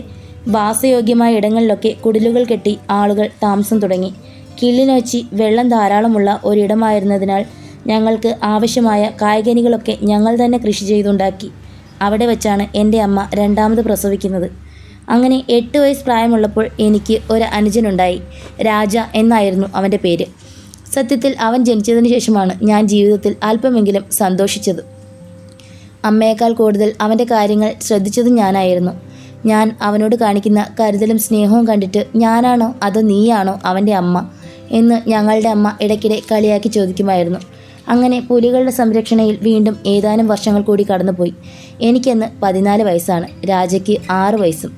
വാസയോഗ്യമായ ഇടങ്ങളിലൊക്കെ കുടിലുകൾ കെട്ടി ആളുകൾ താമസം തുടങ്ങി. കിള്ളിനോച്ചി വെള്ളം ധാരാളമുള്ള ഒരിടമായിരുന്നതിനാൽ ഞങ്ങൾക്ക് ആവശ്യമായ കായ്കനികളൊക്കെ ഞങ്ങൾ തന്നെ കൃഷി ചെയ്തുണ്ടാക്കി. അവിടെ വച്ചാണ് എൻ്റെ അമ്മ രണ്ടാമത് പ്രസവിക്കുന്നത്. അങ്ങനെ 8 വയസ്സ് പ്രായമുള്ളപ്പോൾ എനിക്ക് ഒരു അനുജനുണ്ടായി. രാജ എന്നായിരുന്നു അവൻ്റെ പേര്. സത്യത്തിൽ അവൻ ജനിച്ചതിന് ശേഷമാണ് ഞാൻ ജീവിതത്തിൽ അല്പമെങ്കിലും സന്തോഷിച്ചത്. അമ്മയേക്കാൾ കൂടുതൽ അവൻ്റെ കാര്യങ്ങൾ ശ്രദ്ധിച്ചത് ഞാനായിരുന്നു. ഞാൻ അവനോട് കാണിക്കുന്ന കരുതലും സ്നേഹവും കണ്ടിട്ട് ഞാനാണോ അതോ നീയാണോ അവൻ്റെ അമ്മ എന്ന് ഞങ്ങളുടെ അമ്മ ഇടയ്ക്കിടെ കളിയാക്കി ചോദിക്കുമായിരുന്നു. അങ്ങനെ പുലികളുടെ സംരക്ഷണയിൽ വീണ്ടും ഏതാനും വർഷങ്ങൾ കൂടി കടന്നുപോയി. എനിക്കന്ന് 14 വയസ്സാണ്. രാജയ്ക്ക് 6 വയസ്സും.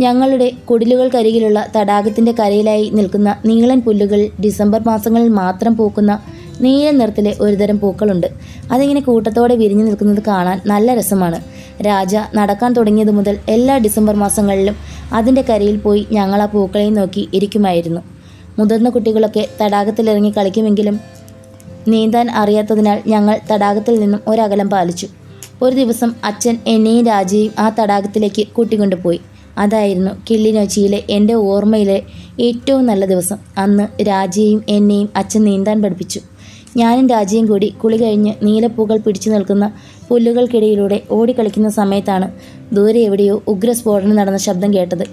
ഞങ്ങളുടെ കുടിലുകൾക്കരികിലുള്ള തടാകത്തിൻ്റെ കരയിലായി നിൽക്കുന്ന നീളൻ പുല്ലുകൾ ഡിസംബർ മാസങ്ങളിൽ മാത്രം പൂക്കുന്ന നീല നിറത്തിലെ ഒരുതരം പൂക്കളുണ്ട്. അതിങ്ങനെ കൂട്ടത്തോടെ വിരിഞ്ഞു നിൽക്കുന്നത് കാണാൻ നല്ല രസമാണ്. രാജ നടക്കാൻ തുടങ്ങിയത് മുതൽ എല്ലാ ഡിസംബർ മാസങ്ങളിലും അതിൻ്റെ കരയിൽ പോയി ഞങ്ങൾ ആ പൂക്കളെയും നോക്കി ഇരിക്കുമായിരുന്നു. മുതിർന്ന കുട്ടികളൊക്കെ തടാകത്തിലിറങ്ങി കളിക്കുമെങ്കിലും നീന്താൻ അറിയാത്തതിനാൽ ഞങ്ങൾ തടാകത്തിൽ നിന്നും ഒരകലം പാലിച്ചു. ഒരു ദിവസം അച്ഛൻ എന്നെയും രാജയെയും ആ തടാകത്തിലേക്ക് കൂട്ടിക്കൊണ്ടുപോയി. അതായിരുന്നു കിള്ളിനോച്ചിയിലെ എൻ്റെ ഓർമ്മയിലെ ഏറ്റവും നല്ല ദിവസം. അന്ന് രാജയെയും എന്നെയും അച്ഛൻ നീന്താൻ പഠിപ്പിച്ചു. ഞാനും രാജയും കൂടി കുളി കഴിഞ്ഞ് നീലപ്പൂക്കൾ പിടിച്ചു നിൽക്കുന്ന പുല്ലുകൾക്കിടയിലൂടെ ഓടിക്കളിക്കുന്ന സമയത്താണ് ദൂരെ എവിടെയോ ഉഗ്രസ്ഫോടനം നടന്ന ശബ്ദം കേട്ടത്.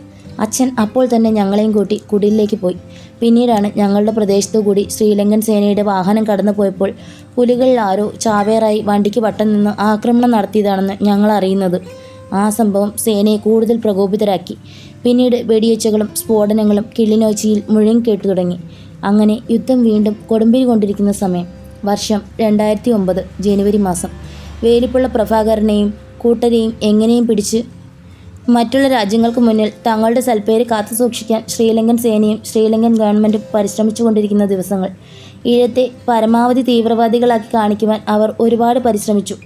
അച്ഛൻ അപ്പോൾ തന്നെ ഞങ്ങളെയും കൂട്ടി കുടിലിലേക്ക് പോയി. പിന്നീടാണ് ഞങ്ങളുടെ പ്രദേശത്തു കൂടി ശ്രീലങ്കൻ സേനയുടെ വാഹനം കടന്നു പോയപ്പോൾ പുലികളിൽ ആരോ ചാവേറായി വണ്ടിക്ക് വട്ടം നിന്ന് ആക്രമണം നടത്തിയതാണെന്ന് ഞങ്ങൾ അറിയുന്നത്. ആ സംഭവം സേനയെ കൂടുതൽ പ്രകോപിതരാക്കി. പിന്നീട് വെടിവെച്ചകളും സ്ഫോടനങ്ങളും കിള്ളിനോച്ചിയിൽ മുഴങ്ങിക്കേട്ടു തുടങ്ങി. അങ്ങനെ യുദ്ധം വീണ്ടും കൊടുമ്പിരി കൊണ്ടിരിക്കുന്ന സമയം. വർഷം 2009 ജനുവരി മാസം. വേലിപ്പുള്ള പ്രഭാകരനെയും കൂട്ടരെയും എങ്ങനെയും പിടിച്ച് മറ്റുള്ള രാജ്യങ്ങൾക്ക് മുന്നിൽ തങ്ങളുടെ സൽപ്പേര് കാത്തുസൂക്ഷിക്കാൻ ശ്രീലങ്കൻ സേനയും ശ്രീലങ്കൻ ഗവൺമെൻറ്റും പരിശ്രമിച്ചുകൊണ്ടിരിക്കുന്ന ദിവസങ്ങൾ. ഈഴത്തെ പരമാവധി തീവ്രവാദികളാക്കി കാണിക്കുവാൻ അവർ ഒരുപാട് പരിശ്രമിച്ചു.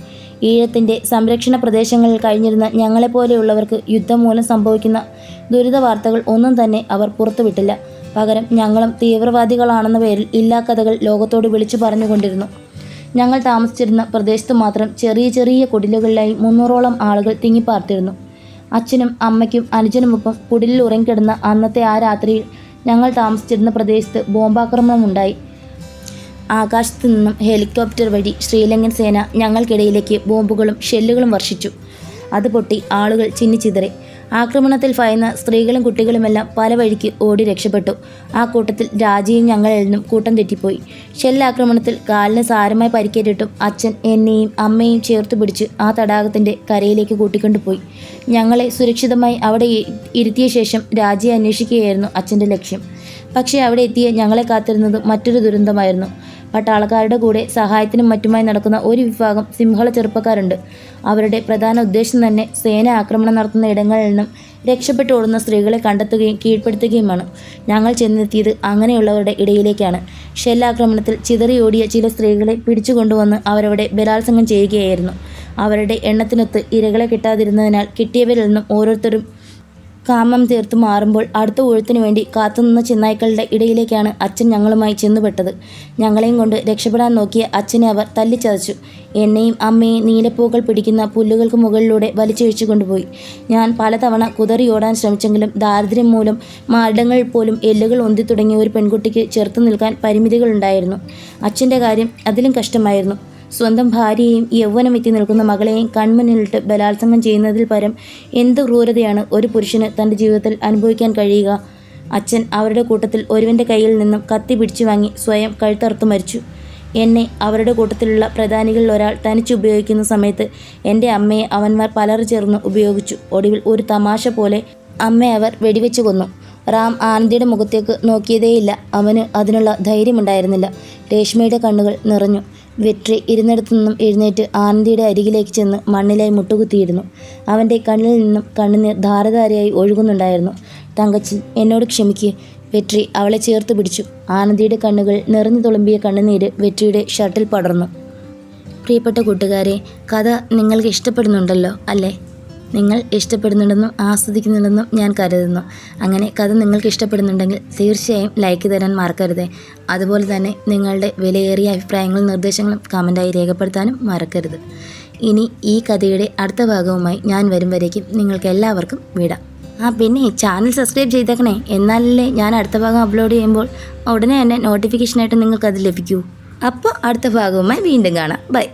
ഈഴത്തിൻ്റെ സംരക്ഷണ പ്രദേശങ്ങളിൽ കഴിഞ്ഞിരുന്ന ഞങ്ങളെപ്പോലെയുള്ളവർക്ക് യുദ്ധം മൂലം സംഭവിക്കുന്ന ദുരിത വാർത്തകൾ ഒന്നും തന്നെ അവർ പുറത്തുവിട്ടില്ല. പകരം ഞങ്ങളും തീവ്രവാദികളാണെന്ന പേരിൽ ഇല്ലാക്കഥകൾ ലോകത്തോട് വിളിച്ചു പറഞ്ഞുകൊണ്ടിരുന്നു. ഞങ്ങൾ താമസിച്ചിരുന്ന പ്രദേശത്ത് മാത്രം ചെറിയ ചെറിയ കുടിലുകളിലായി 300ഓളം ആളുകൾ തിങ്ങിപ്പാർത്തിരുന്നു. അച്ഛനും അമ്മയ്ക്കും അനുജനുമൊപ്പം കുടിലിൽ ഉറങ്ങിക്കിടന്ന അന്നത്തെ ആ രാത്രിയിൽ ഞങ്ങൾ താമസിച്ചിരുന്ന പ്രദേശത്ത് ബോംബാക്രമണം ഉണ്ടായി. ആകാശത്തു നിന്നും ഹെലികോപ്റ്റർ വഴി ശ്രീലങ്കൻ സേന ഞങ്ങൾക്കിടയിലേക്ക് ബോംബുകളും ഷെല്ലുകളും വർഷിച്ചു. അത് പൊട്ടി ആളുകൾ ചിന്നിച്ചിതറി. ആക്രമണത്തിൽ ഭയന്ന സ്ത്രീകളും കുട്ടികളുമെല്ലാം പല വഴിക്ക് ഓടി രക്ഷപ്പെട്ടു. ആ കൂട്ടത്തിൽ രാജയും ഞങ്ങളിൽ നിന്നും കൂട്ടം തെറ്റിപ്പോയി. ഷെല്ലാക്രമണത്തിൽ കാലിന് സാരമായി പരിക്കേറ്റിട്ടും അച്ഛൻ എന്നെയും അമ്മയും ചേർത്തു പിടിച്ച് ആ തടാകത്തിൻ്റെ കരയിലേക്ക് കൂട്ടിക്കൊണ്ടുപോയി. ഞങ്ങളെ സുരക്ഷിതമായി അവിടെ ഇരുത്തിയ ശേഷം രാജയെ അന്വേഷിക്കുകയായിരുന്നു അച്ഛൻ്റെ ലക്ഷ്യം. പക്ഷേ അവിടെ എത്തിയ ഞങ്ങളെ കാത്തിരുന്നത് മറ്റൊരു ദുരന്തമായിരുന്നു. പട്ടാളക്കാരുടെ കൂടെ സഹായത്തിനും മറ്റുമായി നടക്കുന്ന ഒരു വിഭാഗം സിംഹള ചെറുപ്പക്കാരുണ്ട്. അവരുടെ പ്രധാന ഉദ്ദേശം തന്നെ സേന ആക്രമണം നടത്തുന്ന ഇടങ്ങളിൽ നിന്നും രക്ഷപ്പെട്ടു ഓടുന്ന സ്ത്രീകളെ കണ്ടെത്തുകയും കീഴ്പ്പെടുത്തുകയുമാണ്. ഞങ്ങൾ ചെന്നെത്തിയത് അങ്ങനെയുള്ളവരുടെ ഇടയിലേക്കാണ്. ഷെല്ലാക്രമണത്തിൽ ചിതറിയോടിയ ചില സ്ത്രീകളെ പിടിച്ചുകൊണ്ടുവന്ന് അവരവിടെ ബലാത്സംഗം ചെയ്യുകയായിരുന്നു. അവരുടെ എണ്ണത്തിനൊത്ത് ഇരകളെ കിട്ടാതിരുന്നതിനാൽ കിട്ടിയവരിൽ നിന്നും ഓരോരുത്തരും കാമം തീർത്തു മാറുമ്പോൾ അടുത്ത ഊഴത്തിനു വേണ്ടി കാത്തുനിന്ന ചെന്നായ്ക്കളുടെ ഇടയിലേക്കാണ് അച്ഛൻ ഞങ്ങളുമായി ചെന്നുപെട്ടത്. ഞങ്ങളെയും കൊണ്ട് രക്ഷപ്പെടാൻ നോക്കിയ അച്ഛനെ അവർ തല്ലിച്ചതച്ചു. എന്നെയും അമ്മയെയും നീലപ്പൂക്കൾ പിടിക്കുന്ന പുല്ലുകൾക്ക് മുകളിലൂടെ വലിച്ചിഴിച്ചു കൊണ്ടുപോയി. ഞാൻ പലതവണ കുതറിയോടാൻ ശ്രമിച്ചെങ്കിലും ദാരിദ്ര്യം മൂലം മാറിടങ്ങളിൽ പോലും എല്ലുകൾ ഒന്തി തുടങ്ങിയ ഒരു പെൺകുട്ടിക്ക് ചെറുത്തു നിൽക്കാൻ പരിമിതികളുണ്ടായിരുന്നു. അച്ഛൻ്റെ കാര്യം അതിലും കഷ്ടമായിരുന്നു. സ്വന്തം ഭാര്യയെയും യൗവനം എത്തി നിൽക്കുന്ന മകളെയും കൺമുന്നിലിട്ട് ബലാത്സംഗം ചെയ്യുന്നതിൽ പരം എന്ത് ക്രൂരതയാണ് ഒരു പുരുഷന് തൻ്റെ ജീവിതത്തിൽ അനുഭവിക്കാൻ കഴിയുക? അച്ഛൻ അവരുടെ കൂട്ടത്തിൽ ഒരുവൻ്റെ കയ്യിൽ നിന്നും കത്തി പിടിച്ചു വാങ്ങി സ്വയം കഴുത്തറുത്തു മരിച്ചു. എന്നെ അവരുടെ കൂട്ടത്തിലുള്ള പ്രധാനികളിൽ ഒരാൾ തനിച്ചുപയോഗിക്കുന്ന സമയത്ത് എൻ്റെ അമ്മയെ അവന്മാർ പലർ ചേർന്ന് ഉപയോഗിച്ചു. ഒടുവിൽ ഒരു തമാശ പോലെ അമ്മയെ അവർ വെടിവെച്ച് കൊന്നു. റാം ആനന്ദിയുടെ മുഖത്തേക്ക് നോക്കിയതേയില്ല. അവന് അതിനുള്ള ധൈര്യമുണ്ടായിരുന്നില്ല. രേഷ്മയുടെ കണ്ണുകൾ നിറഞ്ഞു. വെട്രി ഇരുന്നിടത്തു നിന്നും എഴുന്നേറ്റ് ആനന്ദിയുടെ അരികിലേക്ക് ചെന്ന് മണ്ണിലായി മുട്ടുകുത്തിയിരുന്നു. അവൻ്റെ കണ്ണിൽ നിന്നും കണ്ണുനീർ ധാരധാരയായി ഒഴുകുന്നുണ്ടായിരുന്നു. തങ്കച്ചി, എന്നോട് ക്ഷമിക്ക്. വെട്രി അവളെ ചേർത്ത് പിടിച്ചു. ആനന്ദിയുടെ കണ്ണുകൾ നിറഞ്ഞു തുളുമ്പിയ കണ്ണുനീര് വെട്രിയുടെ ഷർട്ടിൽ പടർന്നു. പ്രിയപ്പെട്ട കൂട്ടുകാരെ, കഥ നിങ്ങൾക്ക് ഇഷ്ടപ്പെടുന്നുണ്ടല്ലോ അല്ലേ? നിങ്ങൾ ഇഷ്ടപ്പെടുന്നുണ്ടെന്നും ആസ്വദിക്കുന്നുണ്ടെന്നും ഞാൻ കരുതുന്നു. അങ്ങനെ കഥ നിങ്ങൾക്ക് ഇഷ്ടപ്പെടുന്നുണ്ടെങ്കിൽ തീർച്ചയായും ലൈക്ക് തരാൻ മറക്കരുത്. അതുപോലെ തന്നെ നിങ്ങളുടെ വിലയേറിയ അഭിപ്രായങ്ങളും നിർദ്ദേശങ്ങളും കമൻറ്റായി രേഖപ്പെടുത്താനും മറക്കരുത്. ഇനി ഈ കഥയുടെ അടുത്ത ഭാഗവുമായി ഞാൻ വരും വരേക്കും നിങ്ങൾക്ക് എല്ലാവർക്കും വിടാം. പിന്നെ ചാനൽ സബ്സ്ക്രൈബ് ചെയ്തേക്കണേ. എന്നാലല്ലേ ഞാൻ അടുത്ത ഭാഗം അപ്ലോഡ് ചെയ്യുമ്പോൾ ഉടനെ തന്നെ നോട്ടിഫിക്കേഷനായിട്ട് നിങ്ങൾക്കത് ലഭിക്കൂ. അപ്പോൾ അടുത്ത ഭാഗവുമായി വീണ്ടും കാണാം. ബൈ.